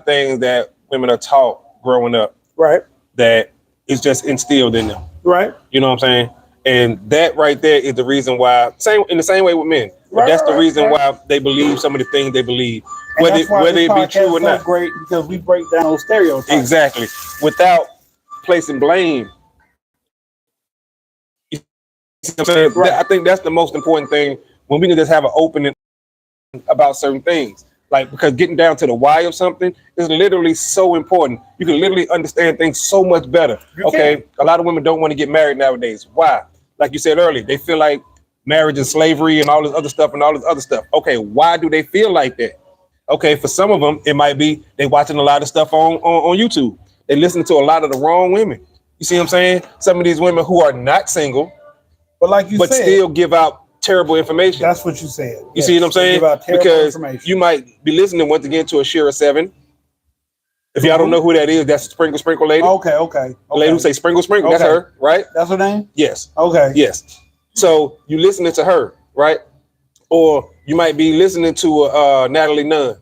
things that women are taught growing up, right? That is just instilled in them, right? You know what I'm saying? And that right there is the reason why, in the same way with men, but that's the reason why they believe some of the things they believe, whether it be true or not. Great, because we break down those stereotypes. Exactly, without placing blame. You see what I'm saying? Right. I think that's the most important thing, when we can just have an opening about certain things. Like, because getting down to the why of something is literally so important. You can literally understand things so much better. Okay, a lot of women don't want to get married nowadays. Why? Like you said earlier, they feel like marriage is slavery and all this other stuff. Okay, why do they feel like that? Okay, for some of them, it might be they watching a lot of stuff on YouTube. They listen to a lot of the wrong women. You see what I'm saying? Some of these women who are not single, but still give out terrible information. That's what you said. You see what I'm saying? Because you might be listening once again to a Shira 7. If y'all don't know who that is, that's Sprinkle lady. Okay. The lady who say Sprinkle, that's her, right? That's her name? Yes. Okay. Yes. So you listening to her, right? Or you might be listening to Natalie Nunn.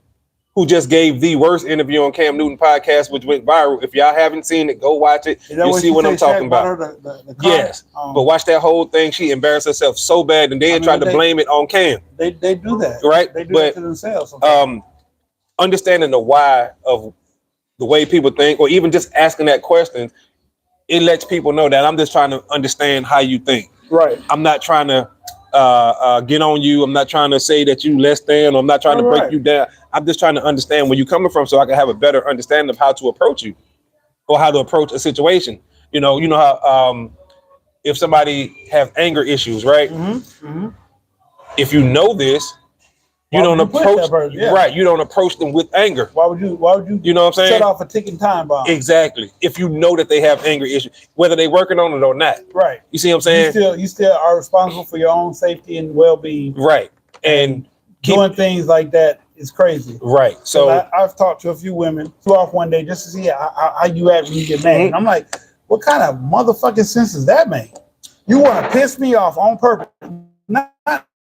who just gave the worst interview on Cam Newton podcast, which went viral. If y'all haven't seen it, go watch it. You'll see what I'm talking about. The Yes, but watch that whole thing. She embarrassed herself so bad, and then tried to blame it on Cam. They do that, right? They do that to themselves. Understanding the why of the way people think, or even just asking that question, it lets people know that I'm just trying to understand how you think. Right. I'm not trying to get on you. I'm not trying to say that you less than, or I'm not trying to break you down. I'm just trying to understand where you're coming from, so I can have a better understanding of how to approach you, or how to approach a situation. You know how if somebody have anger issues, right? If you know this, you don't approach right. You don't approach them with anger. Why would you? You know what I'm saying? Set off a ticking time bomb. Exactly. If you know that they have anger issues, whether they're working on it or not. Right. You see what I'm saying? You still are responsible for your own safety and well-being. Right. And doing things like that is crazy. Right. So I've talked to a few women, flew off one day just to see how you act when you get mad. And I'm like, what kind of motherfucking sense does that make? You want to piss me off on purpose, not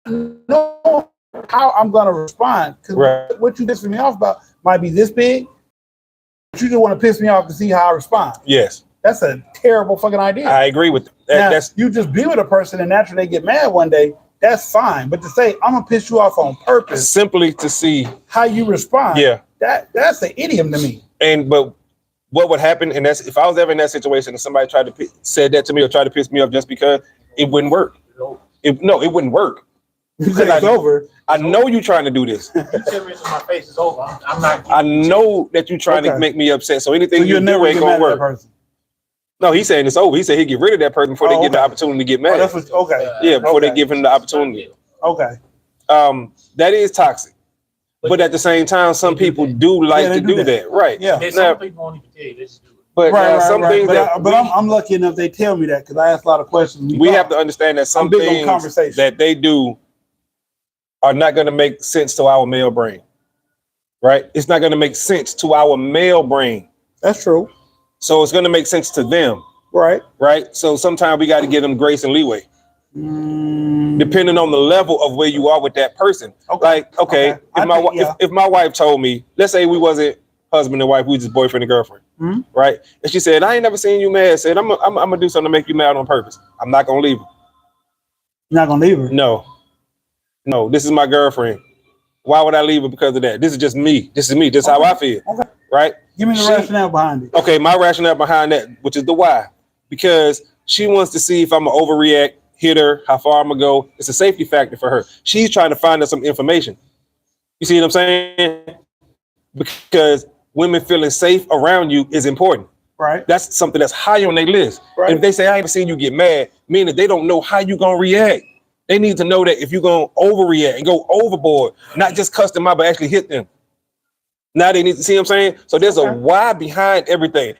know how I'm gonna respond, because what you pissing me off about might be this big, but you just want to piss me off to see how I respond. Yes, that's a terrible fucking idea. I agree with that. Now, you just be with a person and naturally they get mad one day. That's fine, but to say I'm gonna piss you off on purpose, simply to see how you respond, that's an idiom to me. But what would happen, and that's if I was ever in that situation and somebody tried to said that to me or tried to piss me off just because, it wouldn't work. It wouldn't work. It's over. I know you trying to do this. You tell me my face is over. I'm not. I know that you trying to make me upset. So anything you do ain't gonna work. No, he's saying it's over. He said he'd get rid of that person before they get the opportunity to get mad. Before they give him the opportunity. Okay. That is toxic. But at the same time, some people do like to do that. Right. Yeah. Some people won't even tell you this. But some things I'm lucky enough they tell me that because I ask a lot of questions. We have to understand that some things that they do are not going to make sense to our male brain, right? It's not going to make sense to our male brain. That's true. So it's going to make sense to them, right? Right. So sometimes we got to give them grace and leeway, depending on the level of where you are with that person. Like, if my wife told me, let's say we wasn't husband and wife, we just boyfriend and girlfriend, right? And she said, I ain't never seen you mad. Said, I'm gonna do something to make you mad on purpose. I'm not gonna leave her. You're not gonna leave her? No, this is my girlfriend. Why would I leave her because of that? This is just me. This is me. This is how I feel. Okay. Right? Give me the rationale behind it. Okay, my rationale behind that, which is the why. Because she wants to see if I'm gonna overreact, hit her, how far I'm gonna go. It's a safety factor for her. She's trying to find out some information. You see what I'm saying? Because women feeling safe around you is important. Right. That's something that's high on their list. Right. And if they say, I ain't seen you get mad, meaning they don't know how you gonna react. They need to know that if you're gonna overreact and go overboard, not just cuss them out, but actually hit them. Now they need to see what I'm saying? So there's a why behind everything.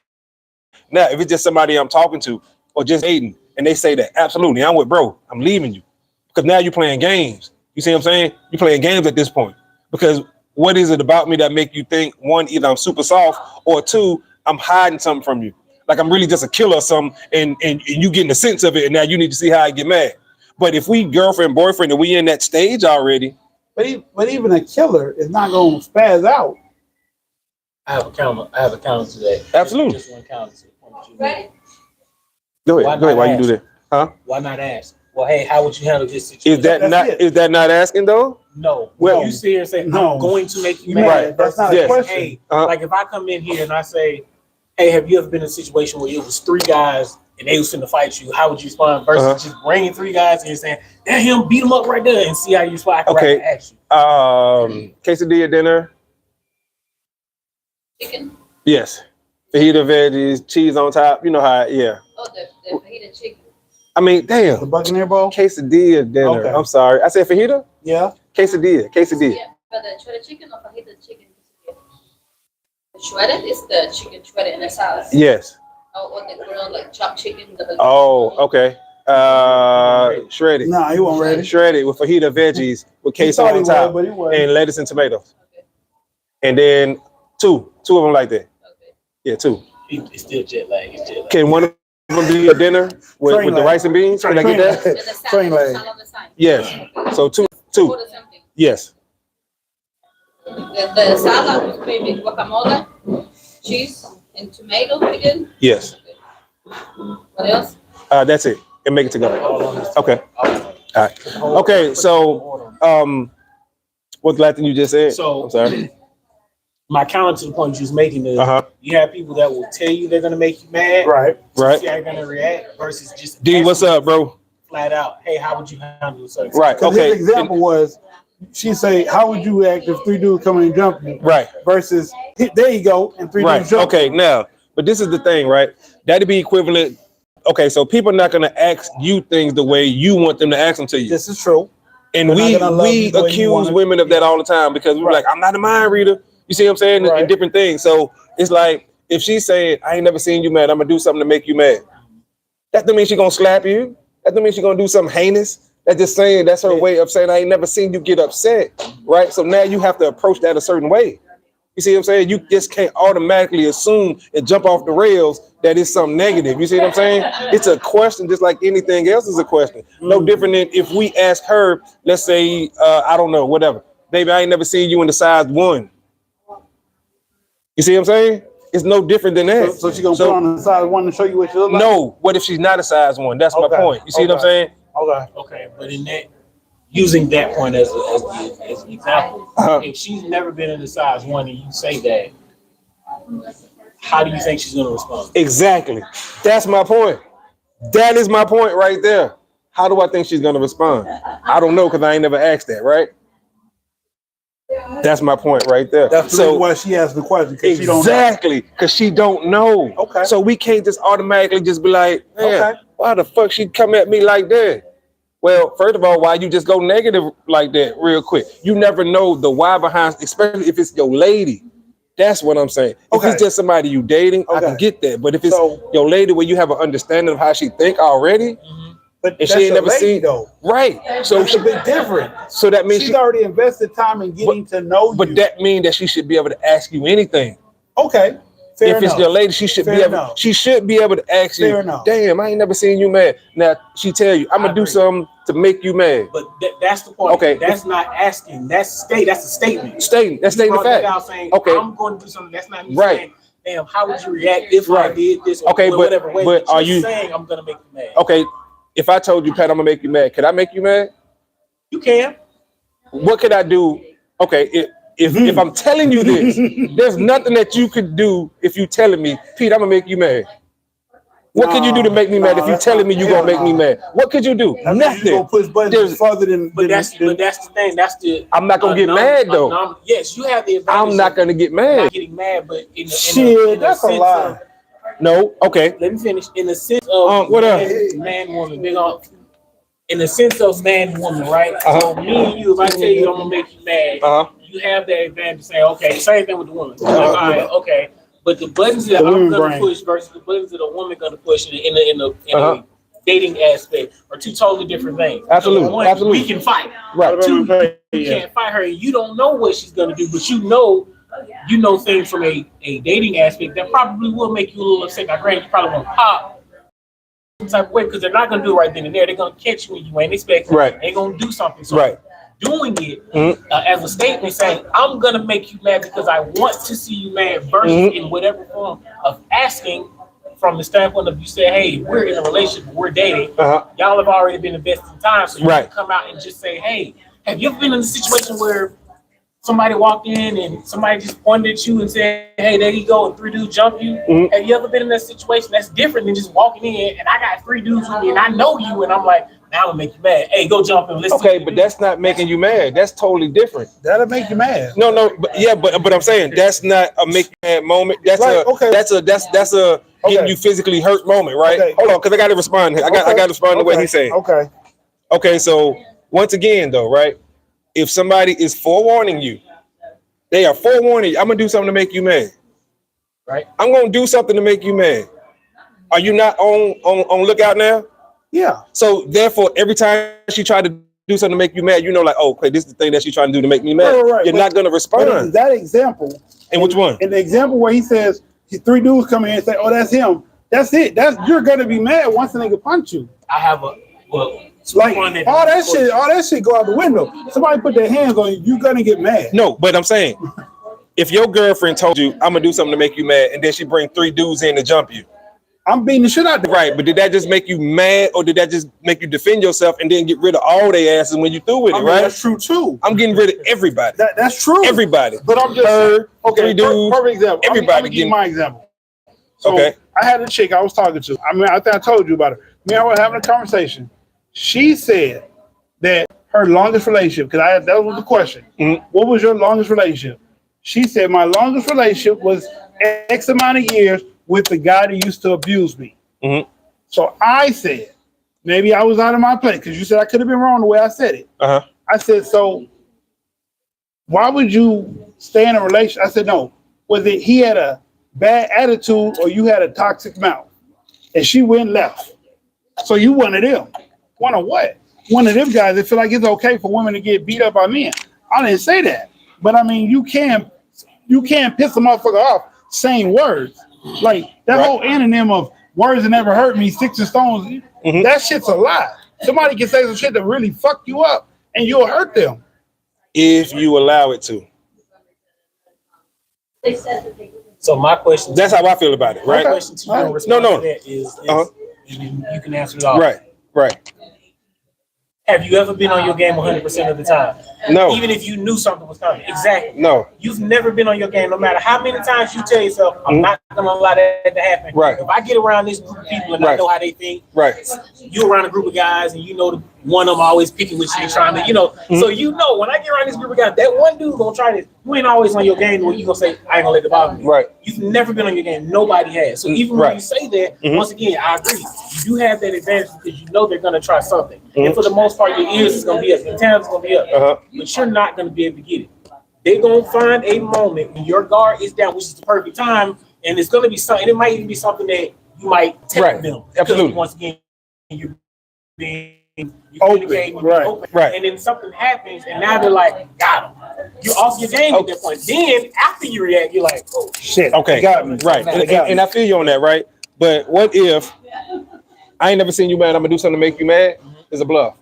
Now, if it's just somebody I'm talking to or just dating, and they say that, absolutely, I'm with bro, I'm leaving you. Because now you're playing games. You see what I'm saying? You're playing games at this point. Because what is it about me that make you think, one, either I'm super soft, or two, I'm hiding something from you? Like I'm really just a killer or something, and you getting the sense of it, and now you need to see how I get mad. But if we girlfriend, boyfriend, and we in that stage already. But even a killer is not going to spaz out. I have a counter to that. Absolutely. Just one counter to what you made. Go ahead. Why you do that? Huh? Why not ask? Well, hey, how would you handle this situation? Is that not asking though? No. Well, you sit here and say, I'm going to make you mad. Right. That's not a question. Hey, like if I come in here and I say, hey, have you ever been in a situation where it was 3 guys and they was finna fight you? How would you respond versus just bringing 3 guys and saying, damn him, beat him up right there and see how you respond? I can ask you. Quesadilla dinner. Chicken? Yes. Fajita veggies, cheese on top. You know how, Oh, the fajita chicken. I mean, damn. The Buccaneer bowl? Quesadilla dinner. Okay. I'm sorry. I said fajita? Yeah. Quesadilla. Yeah, but the shredded chicken or fajita chicken? The shredded is the chicken shredded in the sauce. Yes. Oh, or the grilled, like chopped chicken. Okay. Shredded. Nah, he wasn't ready. Shredded with fajita veggies with queso on top and lettuce and tomatoes. Okay. And then two of them like that. Okay. Yeah, 2. It's still jet lag. Can one of them be a dinner with the rice and beans? Can I get that? Train leg. Yes. So two. Yes. The salad with maybe guacamole, cheese, and tomato again. Yes. What else? That's it. And make it together. Okay. All right. Okay. So, what's the last thing you just said? So, I'm sorry. my counter to the point you was making is you have people that will tell you they're gonna make you mad, Right. Right. See how you're gonna react versus just D, what's up, bro? flat out. Hey, how would you handle a certain Right. Because Okay. his example was, she say, how would you act if 3 dudes come in and jump you? Right. Versus, there you go, and 3 Right. dudes jump Okay. Now, but this is the thing, right? That'd be equivalent. Okay, so people are not gonna ask you things the way you want them to ask them to you. This is true. And They're not we gonna love you the way you accuse want it. women of that all the time because we're Right. like, I'm not a mind reader. You see what I'm saying? Right. And different things. So it's like if she's saying, I ain't never seen you mad, I'm gonna do something to make you mad. That don't mean she's gonna slap you. That don't mean she's gonna do something heinous. That's just saying that's her way of saying I ain't never seen you get upset. Right. So now you have to approach that a certain way. You see what I'm saying? You just can't automatically assume and jump off the rails that it's something negative. You see what I'm saying? It's a question just like anything else is a question. No different than if we ask her, let's say, I don't know, whatever. Baby, I ain't never seen you in the size 1. You see what I'm saying? It's no different than that. So she gonna put on the side 1 to show you what she look like? No, what if she's not a size 1? That's my point. You see what I'm saying? Okay. but in that, using that point as an example, if she's never been in the size 1 and you say that, how do you think she's gonna respond? Exactly. That's my point. That is my point right there. How do I think she's gonna respond? I don't know because I ain't never asked that, right? That's my point right there. That's the reason why she asked the question. Exactly, because she don't know. Okay. So we can't just automatically just be like, man, Okay. why the fuck she come at me like that? Well, first of all, why you just go negative like that real quick? You never know the why behind, especially if it's your lady. That's what I'm saying. If it's just somebody you dating, I can get that. But if it's your lady where you have an understanding of how she think already, but and she ain't never seen though. Right. So That's a bit different. So that means she's already invested time in getting to know you. But that means that she should be able to ask you anything. Okay. Fair if enough. It's your lady, she should Fair be able. enough. She should be able to ask you. Fair enough. Damn, I ain't never seen you mad. Now she tell you, I'm gonna do something to make you mad. But that's the point. Okay. That's not asking. That's a statement. Stating. That's stating the fact. Out saying, Okay. I'm going to do something. That's not me Right. saying, damn, how would you react if I did this? Or Okay, whatever way. but are you saying I'm gonna make you mad? Okay. If I told you, Pat, I'm gonna make you mad, could I make you mad? You can. What could I do? Okay, if I'm telling you this, there's nothing that you could do if you telling me, Pete, I'm gonna make you mad. What could you do to make me mad if you telling me you gonna make me mad? What could you do? Nothing. You gonna push buttons further than. But that's the thing. That's the. I'm not gonna get mad though. Yes, you have the advantage. I'm not gonna get Not mad. getting mad, but in That's a lie. No, okay. Let me finish. In the sense of what else? Man, woman, big on. In the sense of man, woman, right? So me and you, if I tell you I'm gonna make you mad, you have that advantage to say, okay, same thing with the woman. Like, all right, okay. But the buttons that I'm gonna push versus the buttons that a woman gonna push in the dating aspect are two totally different things. Absolutely. One, Absolutely. we can fight. Right. Two, you can't fight her. You don't know what she's gonna do, but you know things from a dating aspect that probably will make you a little upset. Now, granted, you probably won't pop some type of way because they're not gonna do it right then and there. They're gonna catch you when you ain't expecting. Right. They're gonna do something. So Right. doing it as a statement saying, I'm gonna make you mad because I want to see you mad versus in whatever form of asking from the standpoint of you say, hey, we're in a relationship, we're dating, y'all have already been investing time, so you can come out and just say, hey, have you ever been in a situation where somebody walked in and somebody just pointed at you and said, hey, there you go, and 3 dudes jump you? Have you ever been in that situation? That's different than just walking in and I got 3 dudes with me and I know you and I'm like, now I'm gonna make you mad. Hey, go jump and listen. Okay, but that's not making you mad. That's totally different. That'll make you mad. No, but I'm saying that's not a make you mad moment. That's that's a getting you physically hurt moment, right? Okay. Hold on, because I got to respond. I got to respond to what he's saying. Okay. So once again, though, right? If somebody is forewarning you, they are forewarning you. I'm gonna do something to make you mad. Right. I'm gonna do something to make you mad. Are you not on lookout now? Yeah. So therefore, every time she tried to do something to make you mad, you know, like, oh, okay, this is the thing that she's trying to do to make me mad. Right. You're not gonna respond. But in that example. And which one? In the example where he says 3 dudes come in and say, "Oh, that's him." That's it. You're gonna be mad once a nigga punch you. I have Like all that shit go out the window. Somebody put their hands on you, you're gonna get mad. No, but I'm saying, if your girlfriend told you, I'm gonna do something to make you mad, and then she bring 3 dudes in to jump you, I'm beating the shit out there. right? But did that just make you mad, or did that just make you defend yourself and then get rid of all their asses when you through with it? Right? That's true too. I'm getting rid of everybody. That's true. Everybody. But I'm just her, okay. 3 dudes. Perfect example. Everybody. I'm gonna give you my example. So Okay. I had a chick I was talking to. I mean, I think I told you about her. Me and I was having a conversation. She said that her longest relationship, because that was the question. Mm-hmm. What was your longest relationship? She said my longest relationship was X amount of years with the guy that used to abuse me. Mm-hmm. So I said, maybe I was out of my place because you said I could have been wrong the way I said it. Uh-huh. I said, so why would you stay in a relationship? I said, no. Was it he had a bad attitude or you had a toxic mouth? And she went and left. So you one of them. One of what? One of them guys that feel like it's okay for women to get beat up by men. I didn't say that. But I mean, you can't piss a motherfucker off saying words. Like that whole anonym of words that never hurt me, sticks and stones, that shit's a lie. Somebody can say some shit that really fuck you up and you'll hurt them. If you allow it to. So my question, That's how I feel about it, right? my question to you in response to that is you can answer it all. Right. Have you ever been on your game 100% of the time? No. Even if you knew something was coming. Exactly. No. You've never been on your game, no matter how many times you tell yourself, I'm not gonna allow that to happen. Right. If I get around this group of people and I know how they think, Right. you around a group of guys and you know one of them always picking with you, trying to, so when I get around this group of guys, that one dude gonna try this. You ain't always on your game where you gonna say, I ain't gonna let it bother me. Right. You've never been on your game. Nobody has. So even when you say that, once again, I agree. You do have that advantage because you know they're gonna try something. And for the most part, your ears is gonna be up, your antennas is gonna be up. But you're not gonna be able to get it. They're gonna find a moment when your guard is down, which is the perfect time, and it's gonna be something. It might even be something that you might tell them. Absolutely. Once again, you're being Open. Right. And then something happens, and now they're like, got him. You're off your game at that point. Then after you react, you're like, oh shit. Okay. They got me. Right. And I feel you on that, right? But what if I ain't never seen you mad, I'm gonna do something to make you mad? It's a bluff.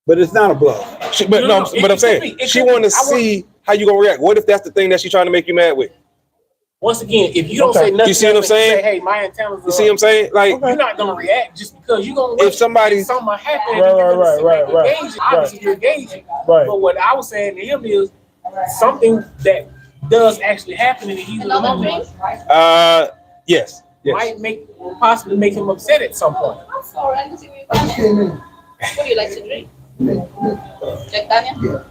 But it's not a bluff. But I'm saying she want to see how you gonna react. What if that's the thing that she's trying to make you mad with? Once again, if you don't say nothing, you see what I'm saying? Say, hey, my antennas. You see what I'm saying? Like you're not gonna react just because you're gonna. If somebody something happen, right. Obviously, you're engaging. Right. But what I was saying to him is something that does actually happen in the heat of the moment. Yes. Will possibly make him upset at some point. I'm sorry, I didn't see what do you like to drink? Jack Daniel?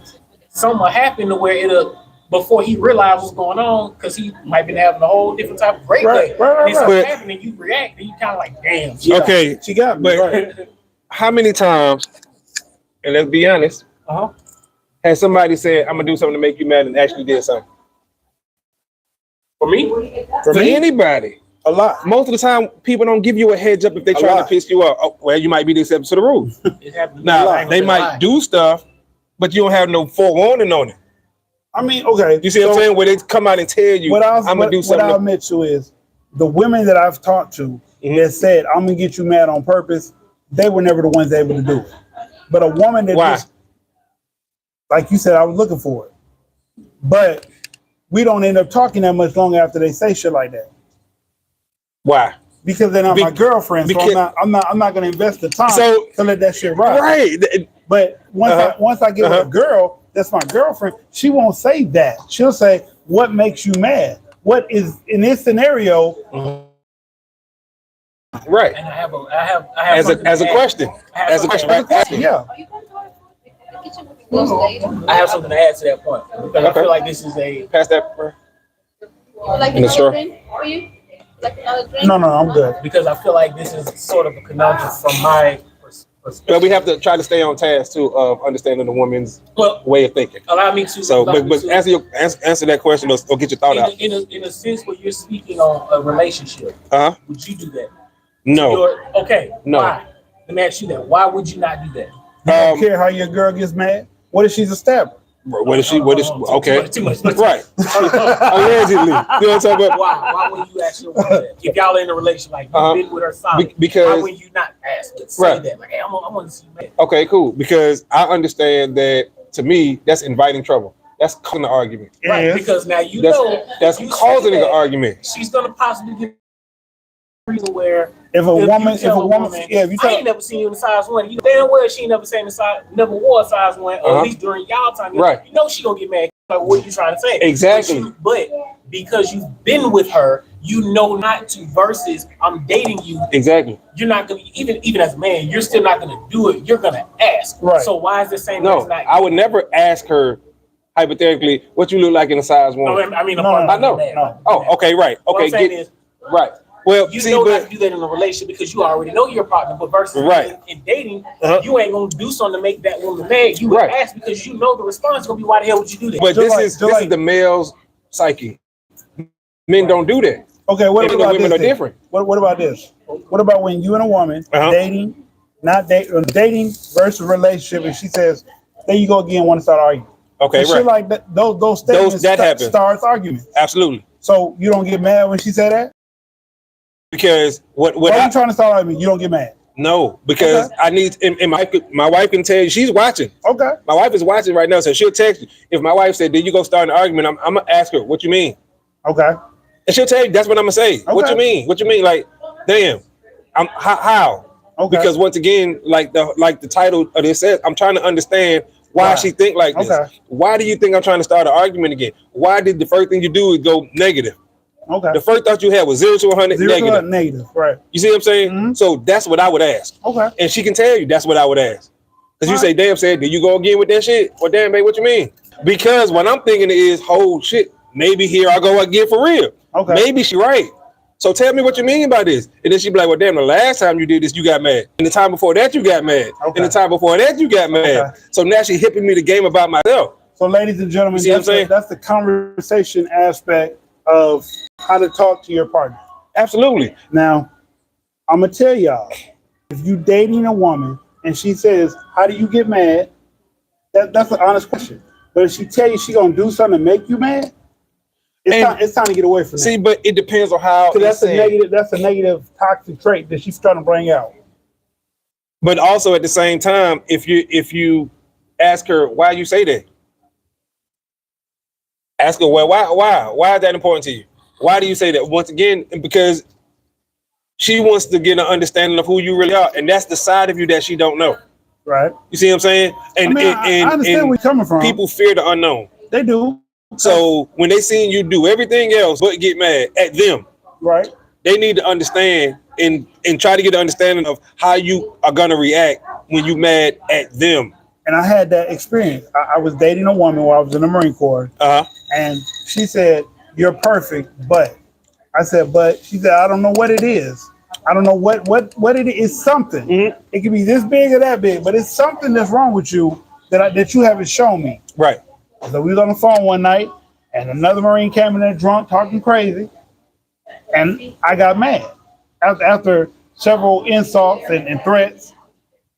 Something happened to where it'll. Before he realized what's going on, because he might be having a whole different type of break day. And something happening, you react, and you kind of like, damn. Okay, she got me. But how many times, and let's be honest, has somebody said, I'm going to do something to make you mad and actually did something? For me? For anybody. A lot. Most of the time, people don't give you a heads up if they're trying to piss you off. Oh, well, you might be the exception to the rule. Now, they might do stuff, but you don't have no forewarning on it. I mean, okay. You see what I'm saying? Where they come out and tell you, I'm going to do something. What I'll admit to is the women that I've talked to that said, I'm going to get you mad on purpose, they were never the ones able to do it. But a woman that just, like you said, I was looking for it. But we don't end up talking that much longer after they say shit like that. Why? Because they're not my girlfriend, so I'm not going to invest the time to let that shit ride. Right. But once I get with a girl, that's my girlfriend, she won't say that. She'll say, what makes you mad? What is in this scenario? Right. And I have as a question. As a question, right? Yeah. I have something to add to that point. Because I feel like this is a pass that. Like another drink for you? Like another drink? No, I'm good. Because I feel like this is sort of a conundrum from my perspective. But we have to try to stay on task too of understanding the woman's way of thinking. Allow me to. So, but answer that question or get your thought out. In a sense, where you're speaking on a relationship, would you do that? No. No. Why? Let me ask you that. Why would you not do that? You don't care how your girl gets mad? What if she's established? What is she? What is okay? Too much. Right. Allegedly. You know what I'm talking about? Why wouldn't you ask your woman that? If y'all in a relationship, like you've been with her solid, because why wouldn't you not ask? Say that. Like, hey, I want to see you, man. Okay, cool. Because I understand that to me, that's inviting trouble. That's causing the argument. Right. Because now that's causing the argument. She's gonna possibly get a reason where if a woman, I ain't never seen you in a size 1. You damn well she ain't never seen never wore a size 1, or at least during y'all time. Right. You know she gonna get mad. Like, what are you trying to say? Exactly. But because you've been with her, you know not to. Versus I'm dating you. Exactly. You're not gonna even as a man, you're still not gonna do it. You're gonna ask. Right. So why is the same? No, I would never ask her hypothetically what you look like in a size 1. I mean, I know. No. Oh, okay, right. Okay, right. Well, you know not to do that in a relationship because you already know your partner. But versus in dating, you ain't gonna do something to make that woman mad. You would ask because you know the response is gonna be, why the hell would you do that? But this is the male's psyche. Men don't do that. Okay, what about women this? Are different. What about this? What about when you and a woman dating versus relationship, and she says, "There you go again," want to start arguing? Okay, and right. Shit like that, those statements happens. Starts arguments. Absolutely. So you don't get mad when she said that? Because what are you trying to start arguing? You don't get mad? No, because I need, and my wife can tell you, she's watching. Okay. My wife is watching right now, so she'll text you. If my wife said, "Did you go start an argument?" I'm gonna ask her, "What you mean?" Okay. And she'll tell you, that's what I'm gonna say. Okay. What you mean? What you mean? Like, damn, how? Okay. Because once again, like the title of this says, I'm trying to understand why she think like this. Okay. Why do you think I'm trying to start an argument again? Why did the first thing you do is go negative? Okay. The first thought you had was 0 to 100 negative. Negative, right? You see what I'm saying? Mm-hmm. So that's what I would ask. Okay. And she can tell you that's what I would ask. Because you say, "Damn, said, did you go again with that shit?" Well, damn, babe, what you mean? Because what I'm thinking is, "Oh shit, maybe here I go again for real." Okay. Maybe she right. So tell me what you mean by this. And then she be like, "Well, damn, the last time you did this, you got mad. And the time before that, you got mad. Okay. And the time before that, you got mad." Okay. So now she hipping me the game about myself. So ladies and gentlemen, that's the conversation aspect of how to talk to your partner. Absolutely. Now, I'm going to tell y'all, if you dating a woman and she says, "How do you get mad?" That's an honest question. But if she tell you she going to do something to make you mad, it's time to get away from that. See, but it depends on how. That's a negative toxic trait that she's trying to bring out. But also at the same time, if you ask her why you say that, ask her, well, why is that important to you? Why do you say that? Once again, because she wants to get an understanding of who you really are, and that's the side of you that she don't know. Right. You see what I'm saying? And I understand where you're coming from. People fear the unknown. They do. So when they see you do everything else but get mad at them, right? They need to understand and try to get an understanding of how you are gonna react when you mad at them. And I had that experience. I was dating a woman while I was in the Marine Corps, and she said, "You're perfect," but I said, "But," she said, "I don't know what it is. I don't know what it is. It's something. Mm-hmm. It could be this big or that big, but it's something that's wrong with you that you haven't shown me." Right. So we was on the phone one night, and another Marine came in there drunk, talking crazy, and I got mad. After several insults and threats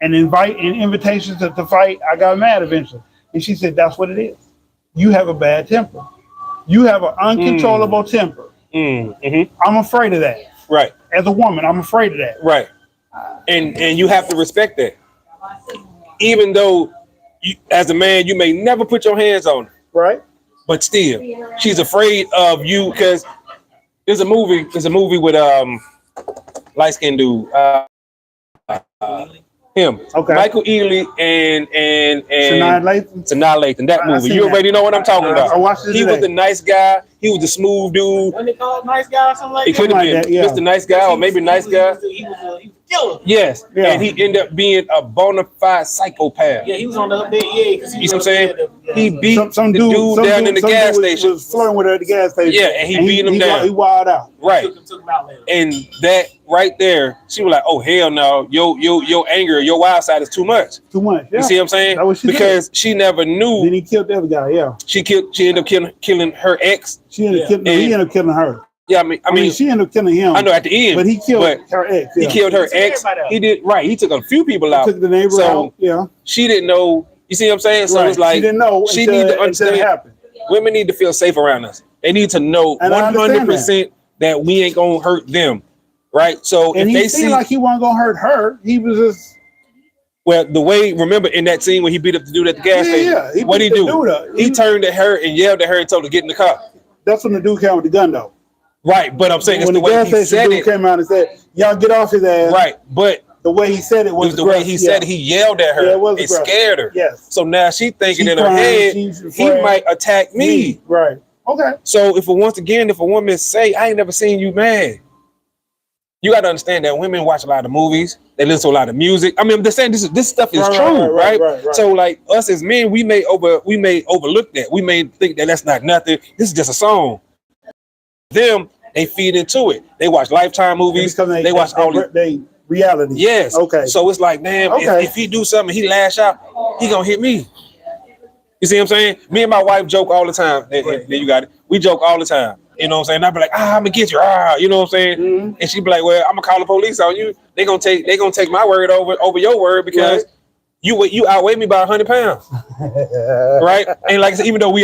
and invitations to fight, I got mad eventually. And she said, "That's what it is. You have a bad temper. You have an uncontrollable temper." Mm-hmm. I'm afraid of that. Right. As a woman, I'm afraid of that. Right. And you have to respect that. Even though you, as a man, you may never put your hands on her. Right. But still, she's afraid of you because there's a movie with light-skinned dude. Him. Okay. Michael Ealy and Sanaa Lathan. That movie. You already know what I'm talking about. I watched it. He was the nice guy. He was the smooth dude. When they call it nice guy or something like that? It could have been Mr. Nice Guy or maybe Nice Guy. He was a killer. Yes. Yeah. And he ended up being a bona fide psychopath. Yeah, he was on the update. Yeah, because you know what I'm saying? He beat some dude down in the gas station. Was flirting with her at the gas station. Yeah, and he beat him down. He wilded out. Right. Took him out later. And that right there, she was like, "Oh hell no, your anger, your wild side is too much." Too much. Yeah. You see what I'm saying? Because she never knew. Then he killed the other guy. Yeah. She ended up killing her ex. He ended up killing her. Yeah, I mean, she ended up killing him. I know at the end, but he killed her ex. Yeah. He killed her ex. He did right. He took a few people out. He took the neighbor out. Yeah. She didn't know You see what I'm saying? So Right. it's like she didn't know. she until, need to until it understand. happened. Women need to feel safe around us. They need to know And I understand 100% that we ain't gonna hurt them, right? So And if he they seemed see, like he wasn't gonna hurt her. He was just well, the way, remember in that scene when he beat up the dude at the gas station, He what beat he the do? dude up. He turned at her and yelled at her and told her to get in the car. That's when the dude came with the gun, though. Right, but I'm saying it's When the the way gas he station said dude it. came out and said, "Y'all get off his ass." Right, but The way he said it it was was the way he said it. He yelled at her. Yeah, it was It aggressive. scared her. Yes. So now she thinking She in her crying, head, she's he afraid. might attack me. Right. Okay. So if a woman say, I ain't never seen you mad, you got to understand that women watch a lot of movies. They listen to a lot of music. I mean, I'm just saying this stuff is true, right? So like us as men, we may overlook that. We may think that that's not nothing. This is just a song. Them, they feed into it. They watch Lifetime movies. They watch all these. Reality. Yes. Okay. So it's like, damn, if he do something, he lash out, he gonna hit me. You see what I'm saying? Me and my wife joke all the time. There you got it. We joke all the time. You know what I'm saying? I'd be like, I'm gonna get you. You know what I'm saying? Mm-hmm. And she'd be like, well, I'm gonna call the police on you. They gonna take my word over your word because you outweigh me by 100 pounds. Right? And like I said, even though we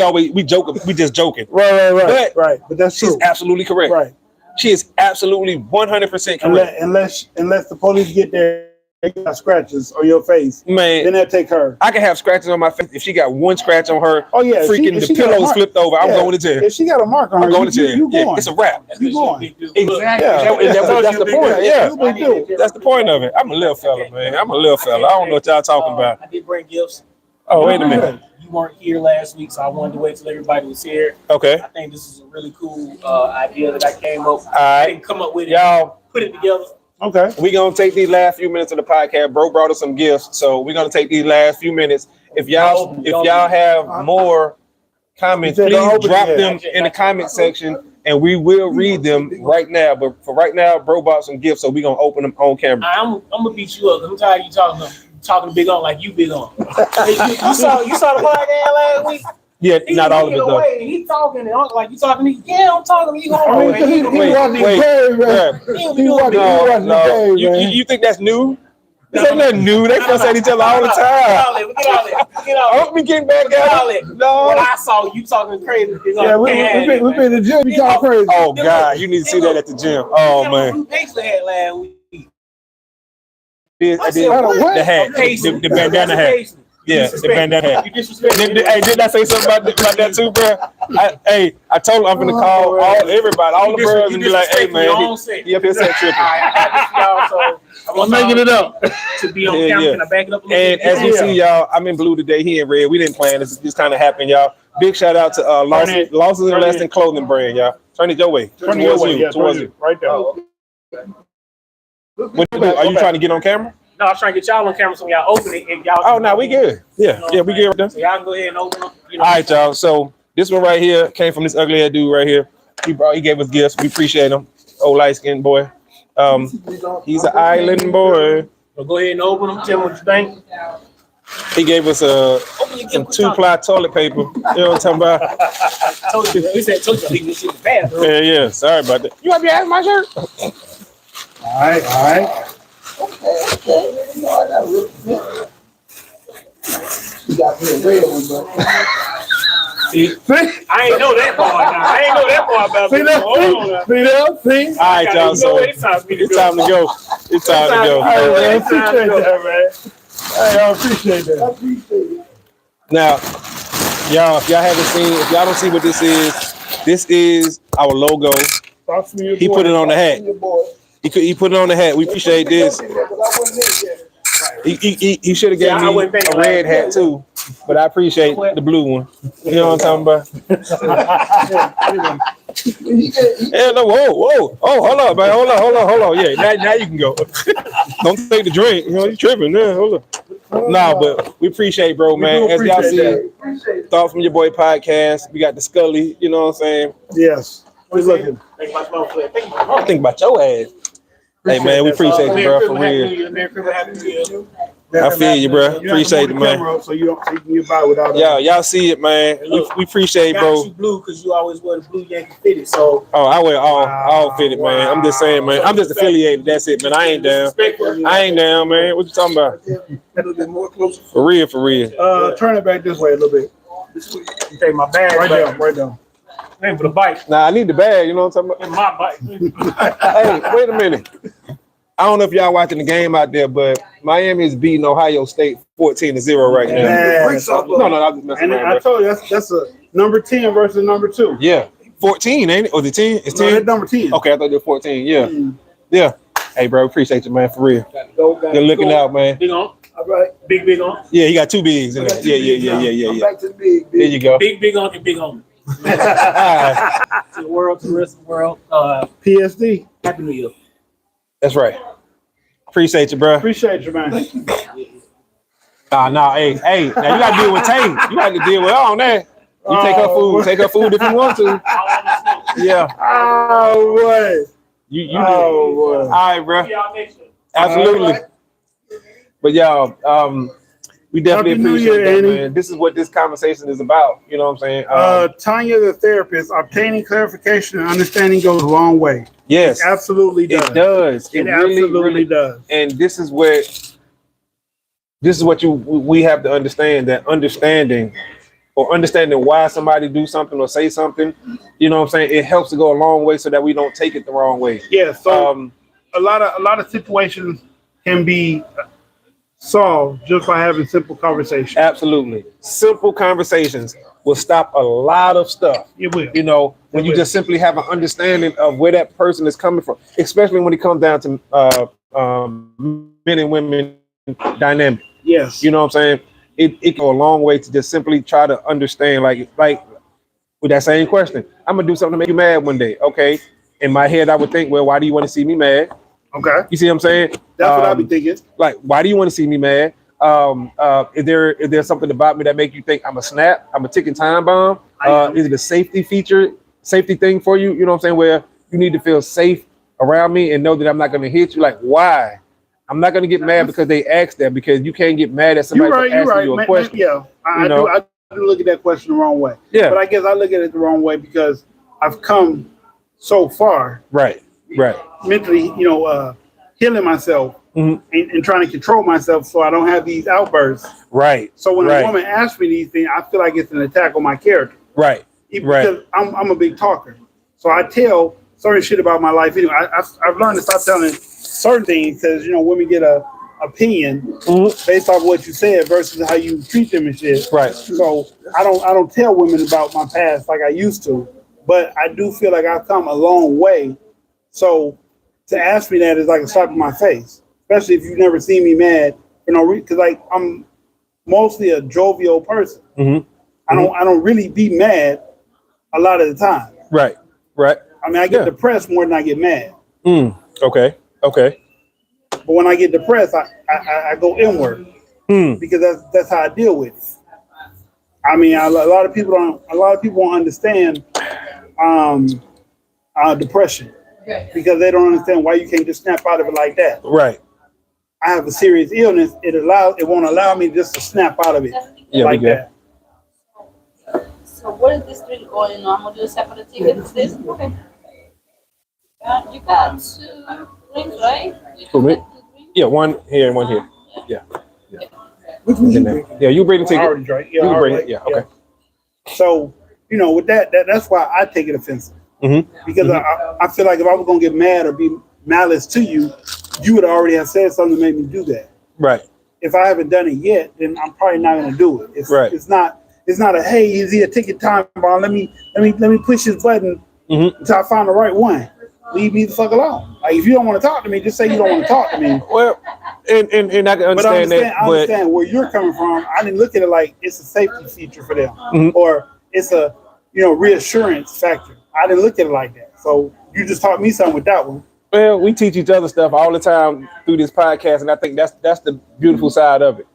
just joking. Right. But that's true. She's absolutely correct. Right. She is absolutely 100% correct. Unless the police get there, they got scratches on your face, man, then they'll take her. I can have scratches on my face. If she got one scratch on her, freaking if the pillow's flipped over, I'm going to jail. If she got a mark on her, I'm going to jail. You going. It's a wrap. You going. Exactly. That's the point. Yeah. That's the point of it. I'm a little fella, man. I'm a little fella. I don't know what y'all talking about. I did bring gifts. Oh, wait a minute. You weren't here last week, so I wanted to wait till everybody was here. Okay. I think this is a really cool idea that I came up with. All right. I didn't come up with it. Y'all put it together. Okay. We're going to take these last few minutes of the podcast. Bro brought us some gifts, so we're going to take these last few minutes. If y'all have more comments, please drop them in the comment section, and we will read them right now. But for right now, bro brought some gifts, so we're going to open them on camera. I'm going to beat you up. I'm tired of you talking big on like you big on. you saw the podcast last week? Yeah, not all of it though. He talking like you talking to me. Yeah, I'm talking to you. Wait. You think that's new? This ain't nothing new. They fuss at each other all the time. Get out. Don't be getting back at it. No. When I saw you talking crazy. Yeah, we been in the gym. You talking crazy. Oh God, you need to see that at the gym. Oh man. You basically had last week. The hat, the bandana hat. Yeah, the bandana hat. Hey, didn't I say something about that too, bro? I told him I'm gonna call all the bros and be like, hey man, he up here set tripping. I'm making it up to be on camera. Can I back it up a little bit? And as you see, y'all, I'm in blue today. He in red. We didn't plan this. This kind of happened, y'all. Big shout out to Losses and Less Than Clothing brand, y'all. Turn it your way. Towards you. Right there. What you do? Are you trying to get on camera? No, I was trying to get y'all on camera so y'all open it and y'all. Oh, no, we good. Yeah, we good right there. So y'all can go ahead and open them. All right, y'all. So this one right here came from this ugly head dude right here. He gave us gifts. We appreciate him. Old light skinned boy. He's an island boy. So go ahead and open them. Tell me what you think. He gave us some 2-ply toilet paper. You know what I'm talking about? Told you. He said, told you. He was in the bathroom. Yeah. Sorry about that. You want to be asking my shirt? All right. Okay. You know, I got real good. You got me a red one, but. See, I ain't know that part now. I ain't know that part about me. See? All right, y'all. So it's time to go. It's time to go. I appreciate that, man. I appreciate that. Now, y'all, if y'all don't see what this is our logo. He put it on the hat. He put it on the hat. We appreciate this. He should have gave me a red hat too, but I appreciate the blue one. You know what I'm talking about? Yeah, no, whoa. Oh, hold on, man. Hold on. Yeah, now you can go. Don't take the drink. You know, you tripping. Yeah, hold on. Nah, but we appreciate, bro, man. As y'all see, Thoughts from Your Boy podcast. We got the Scully. You know what I'm saying? Yes. We're looking. Think about your ass. Hey man, we appreciate you, bro, for real. I feel you, bro. You have to Appreciate move it, the man. camera up so you can get by without. Y'all see it, man. We appreciate, got bro. you blue because you always wear the blue Yankee fitted. So Oh, I wear all fitted, man. I'm just saying, man. I'm just affiliated. That's it, man. I ain't down. I ain't down, man. What you talking about? A little bit more closer. For real, for real. Turn it back this way a little bit. you take my bag Right back. there, right there. Name for the bike. Nah, I need the bag. You know what I'm talking about? In my bike. Hey, wait a minute. I don't know if y'all watching the game out there, but Miami is beating Ohio State 14-0 right now. Yeah. No, I'm just messing And around, I bro. told you that's a number 10 versus number 2. Yeah, 14, ain't it? Or is it 10? It's No, 10. that's number 10. Okay, I thought they were 14. Yeah, Mm. yeah. Hey, bro, appreciate you, man, for real. You're looking out, man. Big on. All right. Big on. Yeah, he got 2 bigs in there. Yeah. I'm back to the big. There you go. Big on and big on. All right. To the world, to the rest of the world. PSD. Happy New Year. That's right. Appreciate you, bro. Appreciate you, man. Thank you. Nah, hey, now you gotta deal with Tay. You got to deal with her on that. You take her food. Take her food if you want to. Yeah. Oh, boy. You do. Oh, boy. All right, bro. Y'all next year. Absolutely. But y'all, we definitely Happy New appreciate Year, that, Annie. man. This is what this conversation is about. You know what I'm saying? Tanya, the therapist, obtaining clarification and understanding goes a long way. Yes, Absolutely does. it does. It really, absolutely really does. And this is what we have to understand, that understanding why somebody do something or say something, you know what I'm saying? It helps to go a long way so that we don't take it the wrong way. Yeah. So a lot of situations can be solved just by having simple conversation. Absolutely. Simple conversations will stop a lot of stuff. It will. You know, when you just simply have an understanding of where that person is coming from, especially when it comes down to men and women dynamic. Yes. You know what I'm saying? It go a long way to just simply try to understand, like with that same question. I'm gonna do something to make you mad one day. Okay. In my head, I would think, well, why do you want to see me mad? Okay. You see what I'm saying? That's what I be thinking. Like, why do you want to see me mad? Is there something about me that make you think I'm a snap? I'm a ticking time bomb? Is it a safety thing for you? You know what I'm saying? Where you need to feel safe around me and know that I'm not going to hit you. Like, why? I'm not going to get mad because they asked that, because you can't get mad at somebody for asking you a question. I do look at that question the wrong way. Yeah. But I guess I look at it the wrong way because I've come so far Right. mentally, healing myself and trying to control myself so I don't have these outbursts. Right. So when Right. a woman asks me these things, I feel like it's an attack on my character. Right. Because I'm a big talker. So I tell certain shit about my life. Anyway, I've learned to stop telling certain things because, women get a opinion based off what you said versus how you treat them and shit. Right. So I don't tell women about my past like I used to, but I do feel like I've come a long way. So to ask me that is like a slap in my face, especially if you've never seen me mad for no reason. Because I'm mostly a jovial person. I don't really be mad a lot of the time. Right. I mean, I get depressed more than I get mad. Okay. But when I get depressed, I go inward because that's how I deal with it. I mean, a lot of people don't understand depression because they don't understand why you can't just snap out of it like that. Right. I have a serious illness. It won't allow me just to snap out of it like that. So what is this drink going on? I'm gonna do a separate ticket. Is this okay? You got 2 drinks, right? For me? Yeah, one here and one here. Yeah. Which one you drink? Yeah, you bring the I ticket. already drank. You can bring it. Yeah. Okay. So, with that's why I take it offensive. Because I feel like if I was gonna get mad or be malice to you, you would already have said something to make me do that. Right. If I haven't done it yet, then I'm probably not gonna do it. It's not a hey, is he a ticket time bomb? Let me push his button until I find the right one. Leave me the fuck alone. Like if you don't want to talk to me, just say you don't want to talk to me. Well, and I can understand that. I understand where you're coming from. I didn't look at it like it's a safety feature for them or it's a reassurance factor. I didn't look at it like that. So you just taught me something with that one. Well, we teach each other stuff all the time through this podcast, and I think that's the beautiful side of it.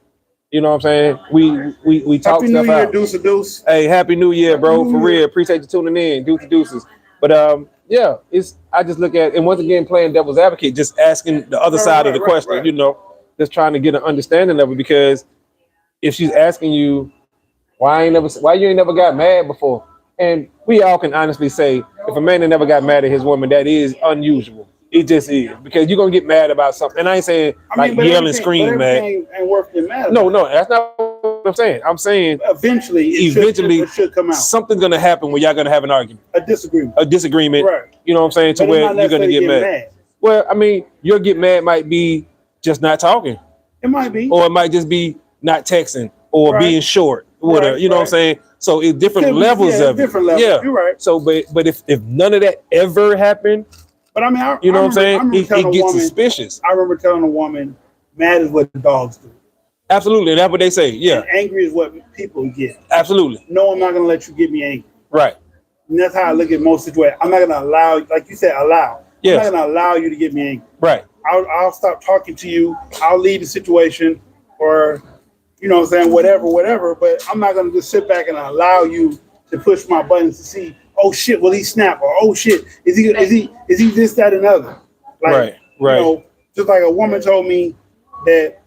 You know what I'm saying? We talk Happy stuff New Year, out. deuce a deuce. Hey, happy New Year, bro. For real, appreciate you tuning in. Deuces. But I just look at, and once again playing devil's advocate, just asking the other side of the question. Right. You know just trying to get an understanding of it, because if she's asking you why you ain't never got mad before, and we all can honestly say if a man that never got mad at his woman, that is unusual. It just is, because you're gonna get mad about something. And I ain't saying like yell and scream, man. Ain't worth getting mad about. No, that's not what I'm saying. I'm saying eventually it should come out. Something's gonna happen where y'all gonna have an argument, a disagreement, right? You know what I'm saying? To but where you're gonna get mad. Well, I mean, your get mad might be just not talking. It might be, or it might just be not texting or being short. Whatever, right, you know what I'm saying? So it's different levels of it. Different levels. Yeah, you're right. So, but if none of that ever happened, but I mean, you know what I'm saying? It gets suspicious. I remember telling a woman, "Mad is what the dogs do." Absolutely, that's what they say. Yeah, and angry is what people get. Absolutely. No, I'm not gonna let you get me angry. Right. And that's how I look at most situations. I'm not gonna allow, like you said, allow. Yes. I'm not gonna allow you to get me angry. Right. I'll stop talking to you. I'll leave the situation, or you know what I'm saying, whatever. But I'm not gonna just sit back and allow you to push my buttons to see, oh shit, will he snap? Or oh shit, is he this, that, and other? Like, right. You know, just like a woman told me that.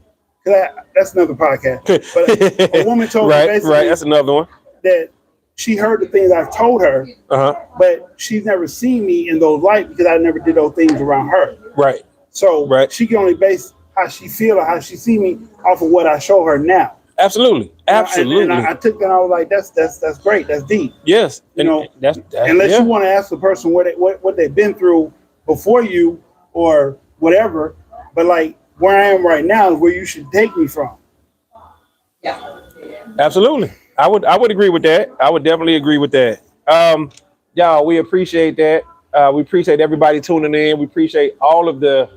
That's another podcast. But a woman told me basically, that's another one, that she heard the things I've told her, but she's never seen me in those lights because I never did those things around her. Right. So she can only base how she feel or how she see me off of what I show her now. Absolutely. Absolutely. And I took that and I was like, that's great. That's deep. Yes. You know, unless you want to ask the person what they've been through before you or whatever, but like where I am right now is where you should take me from. Yeah. Absolutely. I would agree with that. I would definitely agree with that. Y'all, we appreciate that. We appreciate everybody tuning in. We appreciate all of the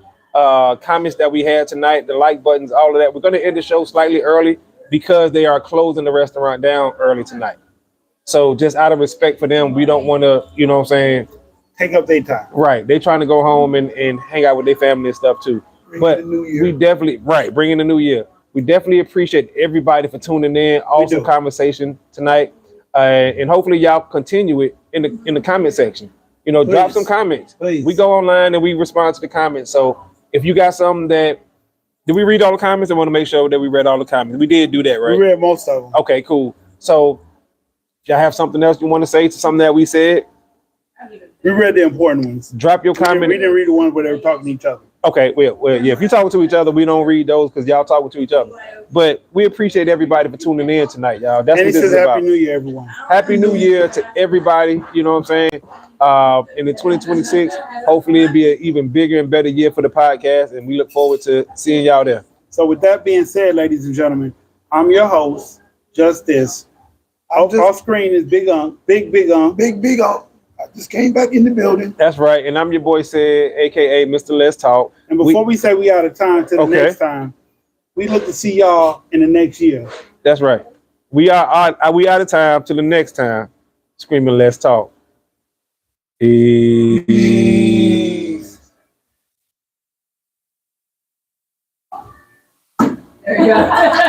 comments that we had tonight, the like buttons, all of that. We're going to end the show slightly early because they are closing the restaurant down early tonight. So just out of respect for them, we don't want to, you know what I'm saying, take up their time. Right. They trying to go home and hang out with their family and stuff too. But we definitely, bring in the new year. We definitely appreciate everybody for tuning in. Awesome conversation tonight. And hopefully y'all continue it in the comment section. You know, drop some comments. Please. We go online and we respond to the comments. So if you got something did we read all the comments? I want to make sure that we read all the comments. We did do that, right? We read most of them. Okay, cool. So y'all have something else you want to say to something that we said? We read the important ones. Drop your comment. We didn't read the ones where they were talking to each other. Okay, well, yeah. If you're talking to each other, we don't read those because y'all talking to each other. But we appreciate everybody for tuning in tonight, y'all. That's what this is about. Happy New Year, everyone. Happy New Year to everybody. You know what I'm saying? And in 2026, hopefully it'll be an even bigger and better year for the podcast, and we look forward to seeing y'all there. So with that being said, ladies and gentlemen, I'm your host, Justice. Off screen is Big Unk. Big Unk. I just came back in the building. That's right. And I'm your boy Sid, aka Mr. Let's Talk. And before we say we out of time to the next time, we look to see y'all in the next year. That's right. We out of time till the next time. Screaming Let's Talk. Peace. There you go.